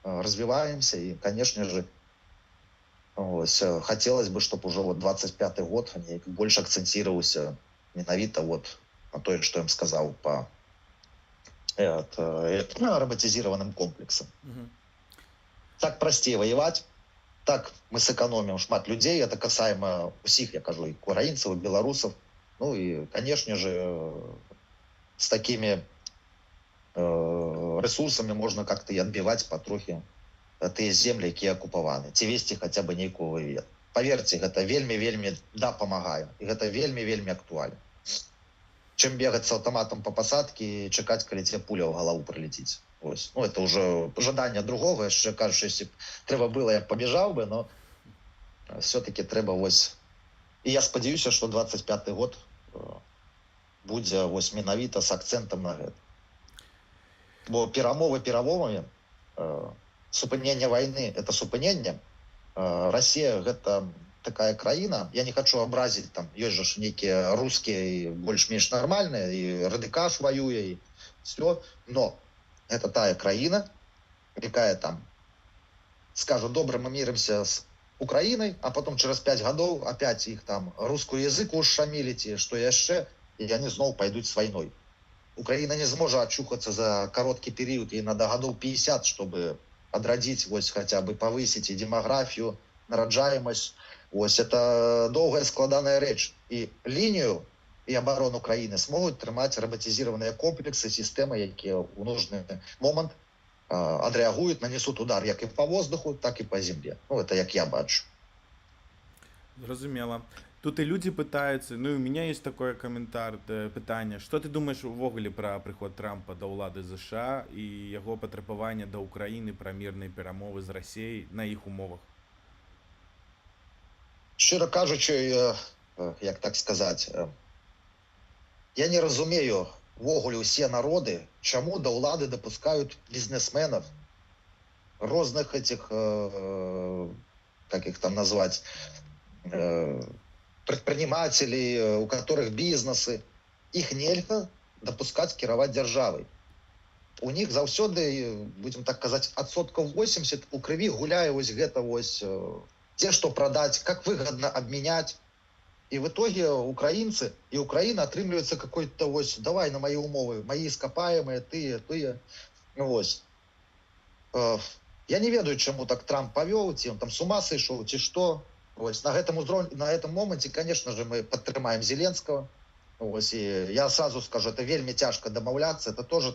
развиваемся, и, конечно же, ось, хотелось бы, чтобы уже вот 25-й год больше акцентировался менавіта вот на то, что я им сказал по роботизированным комплексам. Так простее воевать, так мы сэкономим шмат людей, это касаемо усіх, я кажу, и украинцев, и белорусов, ну и, конечно же, с такими ресурсами можна как-то і адбіваць патрохі тыя землі, якія акупаваны, ці весці хаця бы нейкую вывед. Паверце, гэта вельмі дапамагае, і гэта вельмі актуальна. Чым бегаць з аўтаматам па пасадкі і чакаць, калі тебе пуля ў галаву прилетіць. Ось. Ну, это уже жаданне другого, яшчэ кажу, если б трэба было, я побежал бы, но все-таки трэба вось. І я спадзяюся, што 25-й год будзе вось менавіта з акцэнтам на гэта. Бо перамовы перамовамі, супыненне вайны — это супыненне. Россия — гэта такая краіна, я не хочу абразіць, там ёсць жа нейкія рускія больш-менш нармальныя, і РДК воюе, і все, но это тая краіна, якая там скажу, добра, мы миримся с Украиной, а потом через 5 годов опять их там русский язык ушаміліць, і што яшчэ, і яны зноў пойдуць с войной. Украина не зможа очухаться за короткий период, ей надо годов 50, чтобы адрадзіць, вось хотя бы повысить и демографию, нараджаемость. Вось это доўгая складаная рэч. І лінію і абарону краіны смогуць трымаць роботизированные комплексы, системы, якія ў нужны момант адрэагуюць, нанесут удар як і по воздуху, так і по земле. Ну, это як я бачу. Зразумела. Тут і люди пытаюцца, ну і у меня есть такое каментар, пытанне, што ты думаеш увогуле пра прыход Трампа да ўлады ЗША і яго патрабаванне да Украіны пра мірныя перамовы з Расіяй на іх умовах? Щиро кажучи, як так сказать, я не разумею ввогуле ўсе народы, чаму да ўлады допускают бизнесменов, розных этих, как их там назвать, предпринимателей, у которых бизнесы. Их нельзя допускать кіраваць державой. У них заўсёды, будем так казать, адсоткаў 80 у крыві гуляе вось гэта вось, те, что продать, как выгодно обменять. И в итоге украинцы и Украина отрымливается какой-то вось, давай на мои умовы, мои ископаемые, ты. Вось. Я не ведаю, чему так Трамп повел, ці он там с ума сышел, ці что. Вось. На этом моменте, конечно же, мы подтримаем Зеленского. Вось. И я сразу скажу, это вельми тяжко домовляться, это тоже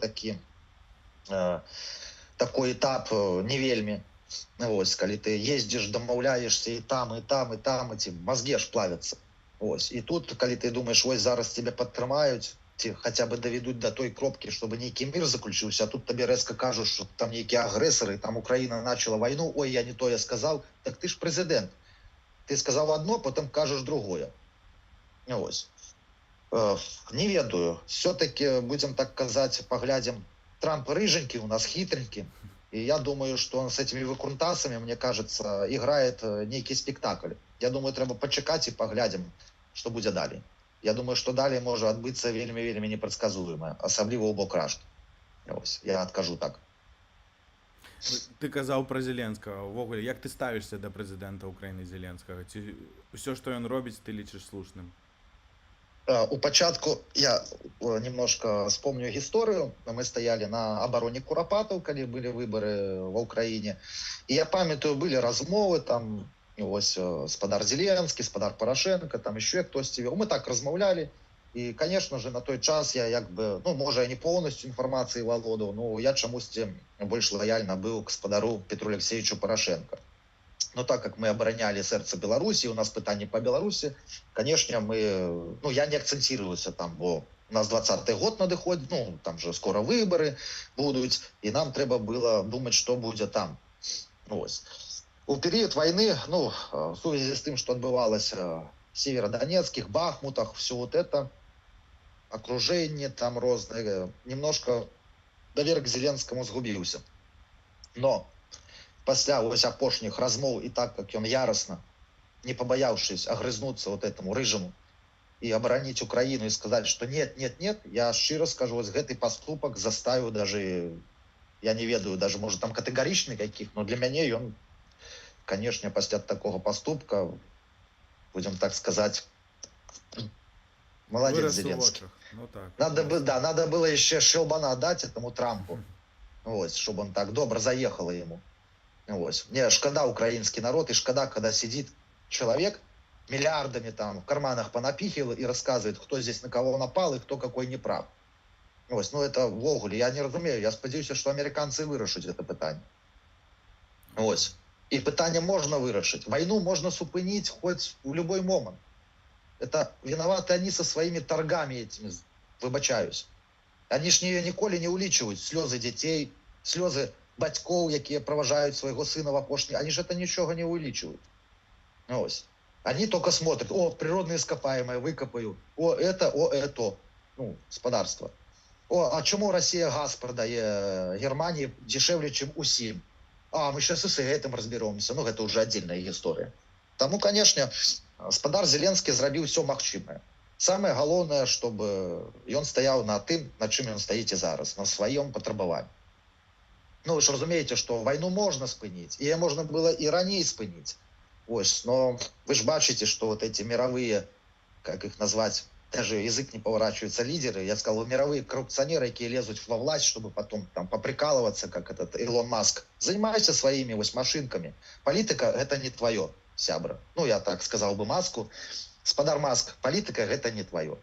такой этап не вельми. Вось, калі ты ездишь, домовляешься и там, эти мозги аж плавятся. Вось. И тут, калі ты думаешь, ось зараз тебя падтрымаюць, ці хотя бы доведут до той кропки, чтобы нейкий мир заключился, а тут тебе резко кажут, что там некие агрессоры, там Украина начала войну, ой, я не то я сказал. Так ты ж президент. Ты сказал одно, потом кажешь другое. Вось. Не ведаю. Все-таки, будем так казать, поглядим. Трамп рыженький, у нас хитренький. И я думаю, что он с этими выкрутасами, мне кажется, играет некий спектакль. Я думаю, треба почекать и поглядим, что будет далее. Я думаю, что далее может отбыться вельми непредсказуемо, особливо у бок Рашки. Я откажу так. Ты казаў пра Зеленскага. Увогуле, як ты ставішся да прэзідэнта Украіны Зеленскага? Ці ўсё, што ён робіць, ты лічыш слушным? У пачатку я немножко вспомню историю. Мы стояли на обороне Куропатов, когда были выборы в Украине. И я памятаю, были размовы там, ось спадар Зеленский, спадар Порошенко, там еще кто-то. Мы так размовляли. И, конечно же, на той час я якби, ну, може, я не повністю інформації володав, но я чомусь більш лояльно був к спадару Петру Олексійовичу Порошенко. Но так как мы обороняли сердце Беларуси, у нас питання по Беларуси, конечно, я не акцентировался там, бо у нас 20-й год надходит, ну, там же скоро выборы будут, и нам треба было думать, что будет там. Ось. У период войны, ну, в связи с тем, что отбывалось в Северодонецких, Бахмутах, все вот это, окружение там розное, немножко довер к Зеленскому згубился. Но пасля ось апошніх размоў, и так как он яростно, не побоявшись огрызнуться вот этому рыжему и оборонить Украину и сказать, что нет, я щиро скажу, вот гэты поступок заставил даже, я не ведаю, даже может там категоричный каких, но для меня он, конечно, после такого поступка, будем так сказать, молодец Вырос Зеленский. Ну, так, надо было еще шелбана дать этому Трампу, вот, чтобы он так добро заехало ему. Вот. Мне шкода украинский народ, и шкода, когда сидит человек, миллиардами там в карманах понапихивал и рассказывает, кто здесь на кого напал и кто какой не прав. Ось, ну это ввогуле, я не разумею, я спадзяюся, што амерыканцы вырашаць гэта пытанне. Ось. І пытанне можна вырашыць. Вайну можна супыніць хоць у любой момант. Это виноваты они со своими торгами этими, выбачаюсь. Они ж ніколі не улічваюць слёзы дзяцей, слёзы бацькоў, якія праважаюць свайго сына в апошні. Они же это нічога не улічваюць. Ось. Они только смотрят, о, природные ископаемые выкопаю, о, это, ну, господарство. О, а чему Россия газ продае Германии дешевле, чем усім? А, мы сейчас и с этим разберемся. Ну, это уже отдельная история. Тому, конечно, гаспадар Зеленскі зрабіў все магчымае. Самае галоўнае, чтобы ён стаяў на тым, на чым ён стаіць і зараз, на сваём патрабаванні. Ну, вы ж разумееце, што вайну можна спыніць, і можна было і раней спыніць. Ось, но вы ж бачыце, што вот эти мировые, как их назвать, даже язык не поворачивается, лидеры, я сказал, мировые коррупционеры, которые лезут во власть, чтобы потом там поприкалываться, как этот Илон Маск. Занимайся своими ось машинками. Политика – это не твое, сябра. Ну, я так сказал бы Маску. Господар Маск, политика – это не твое.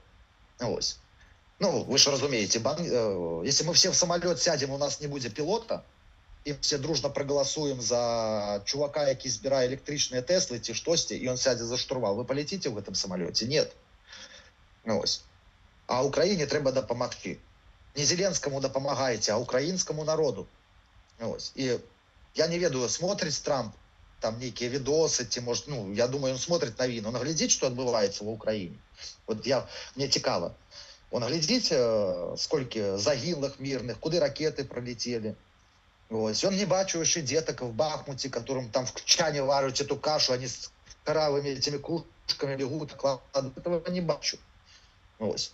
Ось. Ну, вы же разумеете, если мы все в самолет сядем, у нас не будет пилота, и все дружно проголосуем за чувака, який збирає электричные Теслы, ті штості, и он сядет за штурвал, вы полетите в этом самолете? Нет. Ось. А Україні треба допомогти. Не Зеленському допомагаєте, а українському народу. Ось. І я не ведаю, смотрить Трамп там некие видосы, ті, может, ну, я думаю, он смотрит новину, он глядит, что отбывается в Украине. Вот мне цікаво. Он глядит, сколько загиблых мирных, куди ракети пролетели. Ось. Он не бачив ще деток в Бахмуті, которым там в чане варят эту кашу, они с каравыми этими кушками бегут, этого не бачу. Ось.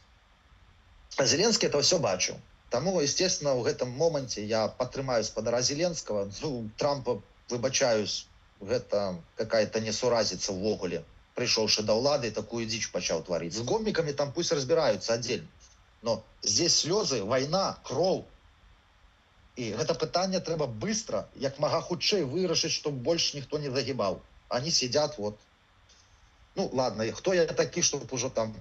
А Зеленскі это все бачыў. Таму, естественно, в гэтым моменте я падтрымаю спадара Зеленского. Ну, Трампа, выбачаюсь, гэта какая-то несуразица ввогуле. Пришёўшы да ўлады, такую дзіч пачаў тварыць. С гомікамі там пусть разбираются отдельно. Но здесь слезы, война, кроў. И это пытанне трэба быстро, як мага хутчэй вырашыць, чтобы больше никто не загибал. Они сидят вот. Ну, ладно, кто я такі, чтобы уже там,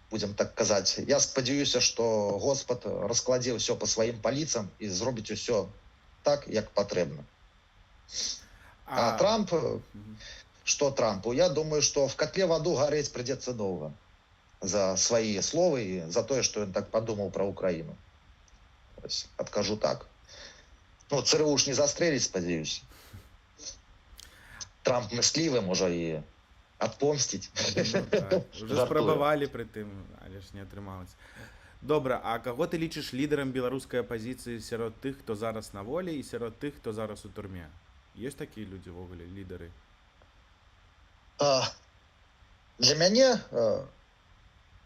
будем так казать. Я спадзяюся, что Господ раскладзе все по своим полицам и зробіць все так, як потребно. А Трамп, что Трампу? Я думаю, что в котле в аду гореть придется долго за свои слова и за то, что он так подумал про Украину. То есть, откажу так. Ну, ЦРУ уж не застрелить, спадзяюсь. Трамп мыслівы, можа і отпомстить. Ну, так. Вже спрабавалі пры тым, але ж не атрымалася. Добра, а каго ты лічыш лідарам беларускай апазіцыі сярод тых, хто зараз на волі і сярод тых, хто зараз у турме? Ёсць такія людзі ввогуле, лідары? Для мяне,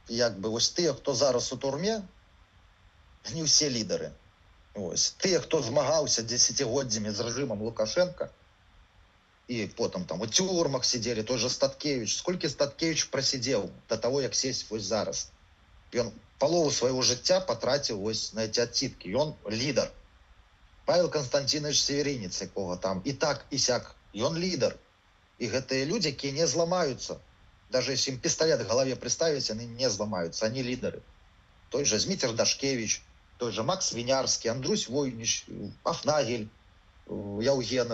як бы, ось тыя, хто зараз у турме, не ўсе лідары. Ось. Тыя, хто змагаўся дзесяцігоддзямі з рэжымам Лукашенко, и потом там у тюрмах сидели, той же Статкевич. Сколько Статкевич просидел до того, як сесть ось зараз. И он полову своего життя потратил ось на эти отсидки. И он лидер. Павел Константинович Северинец, якого там и так, и сяк. И он лидер. И гэтыя люди, которые не зломаются. Даже если им пистолет в голове приставить, они не зломаются. Они лидеры. Той же Змитер Дашкевич, той же Макс Винярский, Андрусь Войнич, Афнагель, Яуген,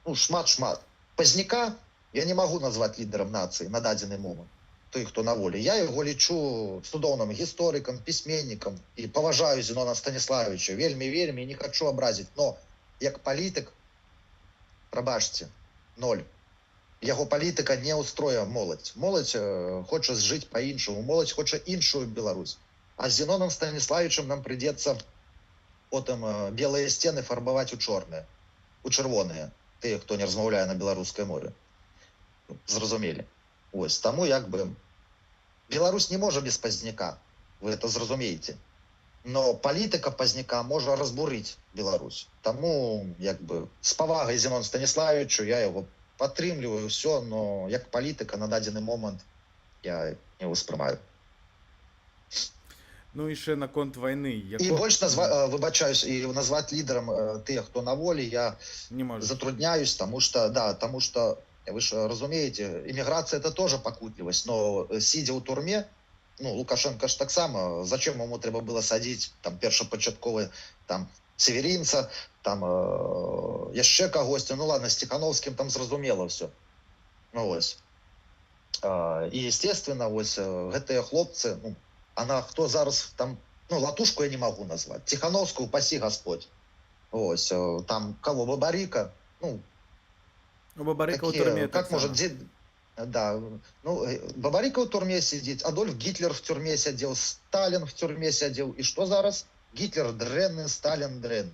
ну, шмат. Пазняка я не могу назвать лидером нации на дадзены момент. Той, хто на волі. Я його лічу цудоўным гісториком, письменником и поважаю Зенона Станиславовича. Вельми, не хочу образить. Но як політик, пробачьте, ноль. Його політика не устроє молодь. Молодь хоче жити по-іншому. Молодь хоче іншую Білорусь. А з Зеноном Станиславовичем нам придется потім білі стіни фарбувати у червоні. Тих, хто не розмовляє на білоруській мові. Зрозумілі. Ось, тому якби Білорусь не може без Пазняка, ви це зрозумієте. Но політика Пазняка може розбурити Білорусь. Тому якби з повагою Зенон Станиславовичу я його підтримую, все, но як політика на дадений момент я не восприймаю. Ну і ще наконт війни. І більше вибачаюсь, і назвати лідером тих, хто на волі, я затрудняюсь, тому що, ви ж розумієте, імміграція – це теж покутливість, но сидя у турме, ну, Лукашенко ж так само, зачем йому треба було садити там першопочатковий там Северинца, там ще когось, ну ладно, з Тихановським там зрозуміло все. Ну, ось. І, естественно, ось гэтыя хлопці, ну, а хто зараз там, ну, Латушку я не можу назвати, Тихановську, упаси Господь. Ось, там, кого, Бабарика, ну, Ну, Бабарика у такие, турмі так как само. может, да, ну, Бабарика в тюрьме сидит, Адольф Гитлер в тюрьме сидел, Сталин в тюрьме сидел, и что зараз? Гитлер дрэнный, Сталин дрэнный.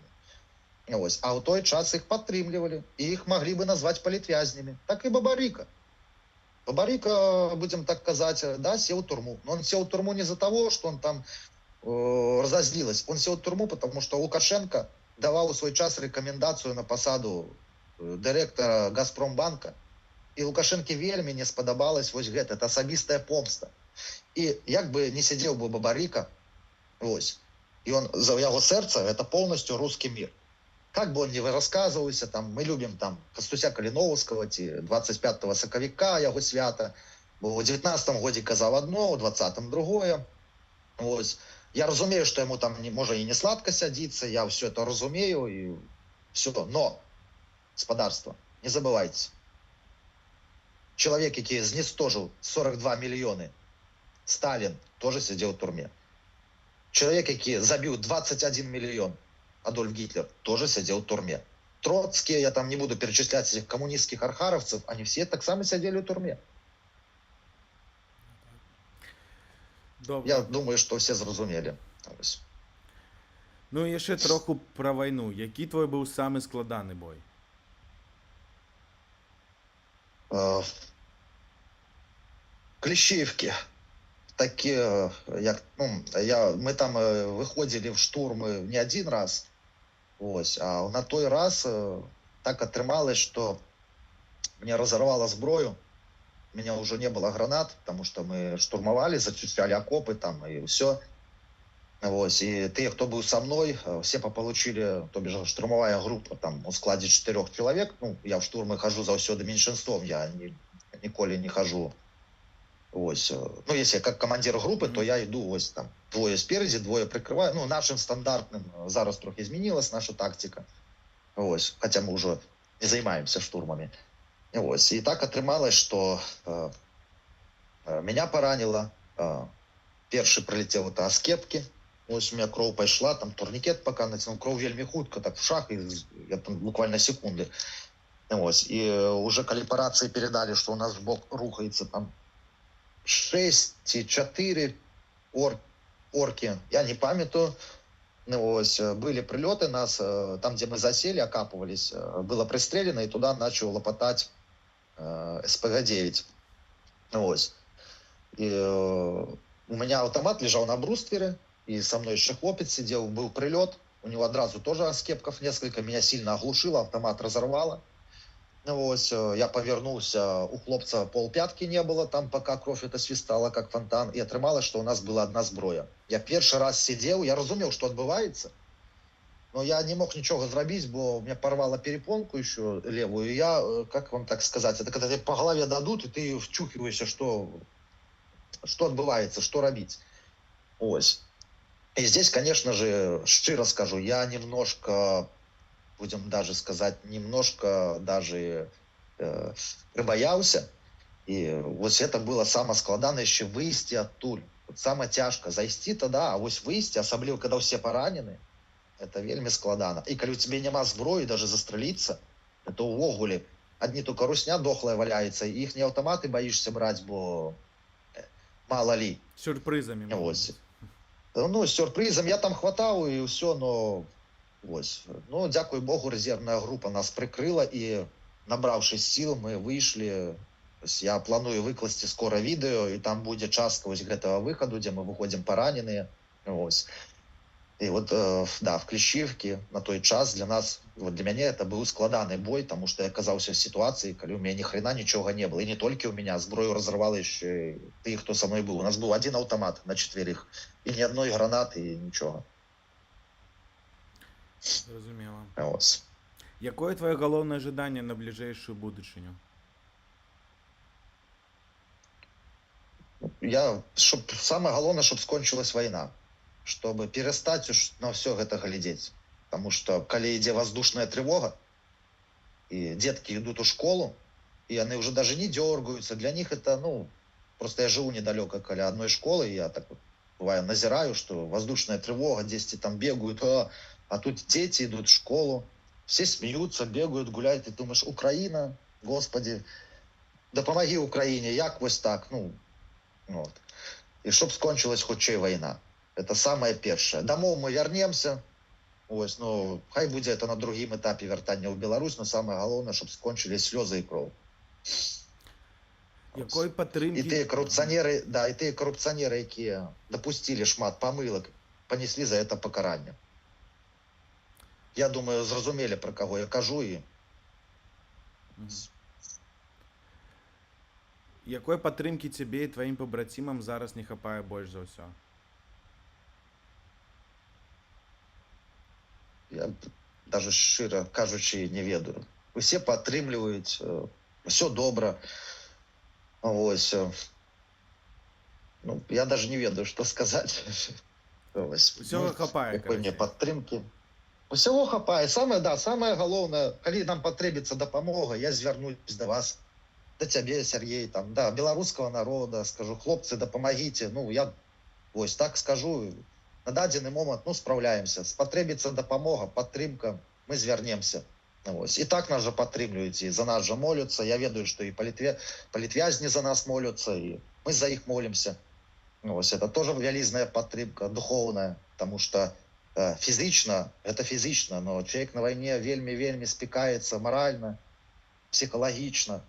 Ось. А у той час их подтримливали, и их могли бы назвать политвязнями. Так и Бабарика. Бабарика, будем так сказать, да, сел в тюрьму. Но он сел в тюрьму не из-за того, что он там разозлилась. Он сел в тюрьму, потому что Лукашенко давал в свой час рекомендацию на посаду директора Газпромбанка. І Лукашенке вельмі не спадабалась вось гэта, это асабістая помста. І як бы не сидел бы Бабарика, ось, и он за его сердце это полностью русский мир. Как бы он ни рассказывался, там, мы любим там Костуся Калиновского, 25-го Соковика, его свята, бо у 19-м годі казав одно, у 20-м другое. Ось. Я разумею, что ему там може и не сладко сядиться, я все это разумею, и все. Но, господарство, не забывайте, человек, який зністожив 42 мільйони, Сталин, тоже сидел в тюрьме. Человек, який забил 21 миллион, Адольф Гитлер, тоже сидел в тюрьме. Троцкий, я там не буду перечислять этих коммунистских архаровцев, они все так само сидели в тюрьме. Добре. Я думаю, что все зрозумели. Ось. Ну і ще трохи про війну. Який твій був самий складаний бой? Кліщівки. Такі, як, ну, ми там виходили в штурми не один раз, ось, а на той раз так отрималось, що мені розорвало зброю, у меня уже не было гранат, потому что мы штурмовали, зачищали окопы там и все. Ось, и те, кто был со мной, все получили, то бишь штурмовая группа там у складе 4 человек, ну, я в штурмы хожу заўсёды меньшинством, я ніколи не хожу. Ось, ну, если я как командир группы, то я иду, ось, там, двое спереди, двое прикрываю, ну, нашим стандартным, зараз трохи изменилась наша тактика, ось, хотя мы уже не занимаемся штурмами. Ось, и так атрымалось, что меня поранило, перший прилетел это аскепки, ось у меня кроў пайшла, там турникет пока натянул, кроў вельмі хутка, так в шаг, и я там буквально секунды. Ось, и уже коли по рации передали, что у нас в бок рухается там 6 и 4 орки, я не памятаю. Ось, были прилеты, нас там, где мы засели, окапывались, было пристрелено, и туда начал лопотать СПГ-9. Ось. И у меня автомат лежал на бруствере, и со мной еще хлопец сидел, был прилет, у него одразу тоже аскепков несколько, меня сильно оглушило, автомат разорвало. Ось, я повернулся, у хлопца полпятки не было, там пока кровь это свистала, как фонтан, и отрымалось, что у нас была одна зброя. Я перший раз сидел, я разумел, что отбывается, но я не мог ничего зробить, бо у меня порвало перепонку еще левую, и я, как вам так сказать, это когда тебе по голове дадут, и ты вчухиваешься, что отбывается, что робить. Ось. И здесь, конечно же, щиро скажу, я немножко, будем даже сказать, немножко даже прибоялся. И вот это было самое складанное, еще выйти оттуль. Вот самое тяжко. Зайти тогда, а вот выйти, особливо, когда все поранены, это вельми складано. И когда у тебя нема зброї, даже застрелиться, это увогуле. Одни только русня дохлая валяется, и их не автоматы боишься брать, бо мало ли. Сюрпризами. Ось. Ну, с сюрпризом я там хватал и все, но ось. Ну, дякую Богу, резервная группа нас прикрыла, и набравшись сил, мы вышли. Я планую выкласти скоро видео, и там будет частка ось гэтага выходу, где мы выходим пораненные. Ось. И вот, да, в Клещівке на той час для нас, вот для меня это был складанный бой, потому что я оказался в ситуации, когда у меня ни хрена ничего не было. И не только у меня, зброю разорвало еще и ты, кто со мной был. У нас был один автомат на 4, и ни одной гранаты, и ничего. Зрозуміло. Ось. Якое твоє головне ожидання на ближайшую будущину? Самое главное, чтобы скончилась война, чтобы перестать уж на все это глядеть. Потому что, коли ідзе воздушная тревога, и детки идут у школу, и они уже даже не дергаются. Для них это, ну, просто я живу недалеко коля одной школы, и я так вот, бываю, назираю, что воздушная тревога, дети там бегают, а тут дети идут в школу, все смеются, бегают, гуляют, и думаешь, Украина, господи, да помоги Украине, як вось так, ну, вот. И чтоб скончилась хутчэй война. Это самое першае. Домой мы вернемся, ось, ну, хай будзе это на другім этапе вяртання ў Беларусь, но самое галоўнае, чтобы скончились слезы и кровь. Якой І падтрымкі тыя коррупцыянеры, да, і тыя коррупцыянеры, якія дапусцілі шмат памылак, понеслі за это пакаранне. Я думаю, зразумелі, про каго я кажу, і якой падтрымкі цябе і тваім пабрацімам зараз не хапае больш за ўсё? я даже шчыра кажучы не ведаю. Усе падтрымліваюць, все добра. Ось. Ну, я даже не ведаю, что сказать. Ось. Усього хапае, Якой мне карацей. падтрымкі. Усяго хапае. Самае галоўнае, калі нам патрэбіцца дапамога, я звярнусь да вас, да цябе, Сергей, там, да, беларускага народа, скажу, хлопцы, дапамагіце. Ну, я вось так скажу, на дадзены момант, ну, спраўляемся. Спатрэбіцца дапамога, падтрымка, мы звярнемся. Ось. І так нас жа падтрымліваюць, і за нас жа молятся. Я ведаю, што і палітвязні за нас молятся, і мы за іх молимся. Ось, это тоже вялізная падтрымка духовная, потому что фізічна, это фізічна, но человек на войне вельмі спекается морально, психологично.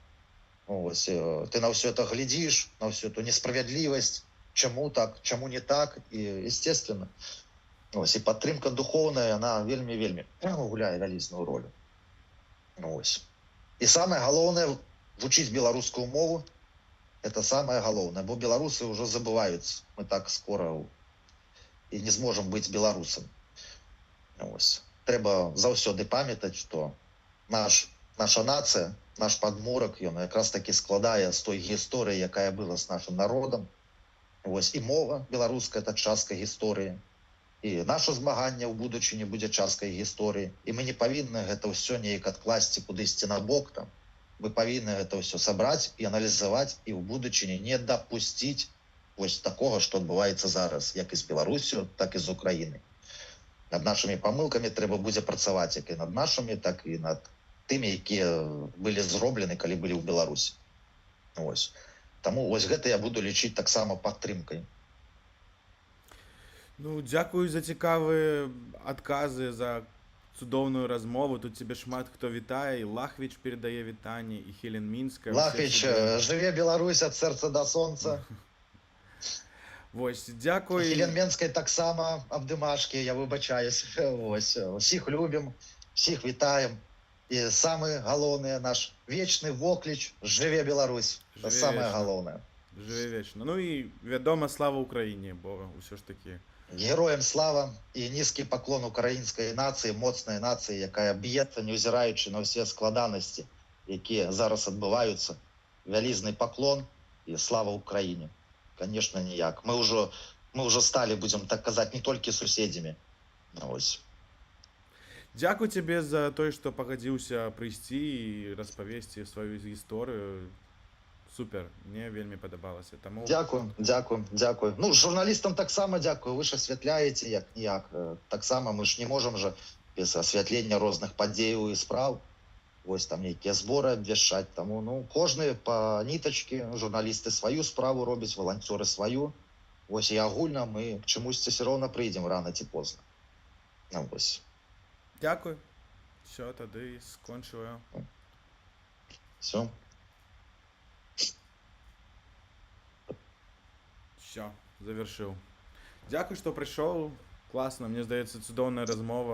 Ось, ты на все это глядишь, на всю эту несправедливость, чему так, чему не так, и естественно. Ось, и падтрымка духовная, она вельмі гуляе вялізную роль. Ось. І самое галоўнае вучыць беларускую мову, это самое галоўнае, бо беларусы уже забываюцца, мы так скоро і не зможам быць беларусам. Ось. Трэба заўсёды памятаць, што наша нацыя, наш падмурак, ён якраз таки складае з той гісторыі, якая была з нашим народам. Ось. І мова беларуская, это частка гісторыі. І наше змаганне ў будучыні будзе часткай гісторыі. І мы не павінны гэта ўсё неяк адкласці кудысьці на бок там. Мы павінны гэта ўсё сабраць і аналізаваць і ў будучыні не дапусціць вось такога, што адбываецца зараз, як і з Беларусю, так і з Украінай. Над нашымі памылкамі трэба будзе працаваць як і над нашымі, так і над тымі, якія былі зроблены, калі былі ў Беларусі. Ось. Таму вось гэта я буду лічыць таксама падтрымкай. Ну, дзякую за цікавыя адказы, за цудоўную размову. Тут цябе шмат хто вітае, і Лахвіч перадае вітанне, і Хелен Мінская. Лахвіч, жыве Беларусь ад сэрца да сонца. Вось, дзякуй. Хелен Мінскай таксама абдымашкі, я выбачаюсь. Вось, усіх любім, всіх вітаем. І самы галоўны наш вечны вокліч, жыве Беларусь. Это самае галоўнае. Жыве вечна. Ну і, вядома, слава Украіне, бо ўсё ж такі. Героям слава і нізкі паклон украінскай нацыі, моцнай нацыі, якая б'ецца, неўзіраючы на ўсе складанасці, якія зараз адбываюцца. Вялізны паклон і слава Украіне. Конечно, ніяк. Мы ўжо сталі, будзем так казаць, не толькі суседзямі. Ось. Дзякуй цябе за тое, што пагадзіўся прыйсці і распавесці сваю гісторыю. Супер, мне вельмі падабалася. Таму... Дзякую. Ну, журналістам таксама дзякую, вы ж асвятляеце як-ніяк. Таксама мы ж не можам жа без асвятлення розных падзеяў і спраў. Вось там нейкія зборы абвяшчаць. Таму, ну, кожны па нітачкі, журналісты сваю справу робяць, валанцёры сваю. Вось і агульна мы к чамусьці все роўна прыйдзем рана ці позна. Ну, вось. Дзякуй. Все, тады скончываю. Все. Все, завершыў. Дзякуй, што прыйшоў. Класна, мне здаецца, цудоўная размова.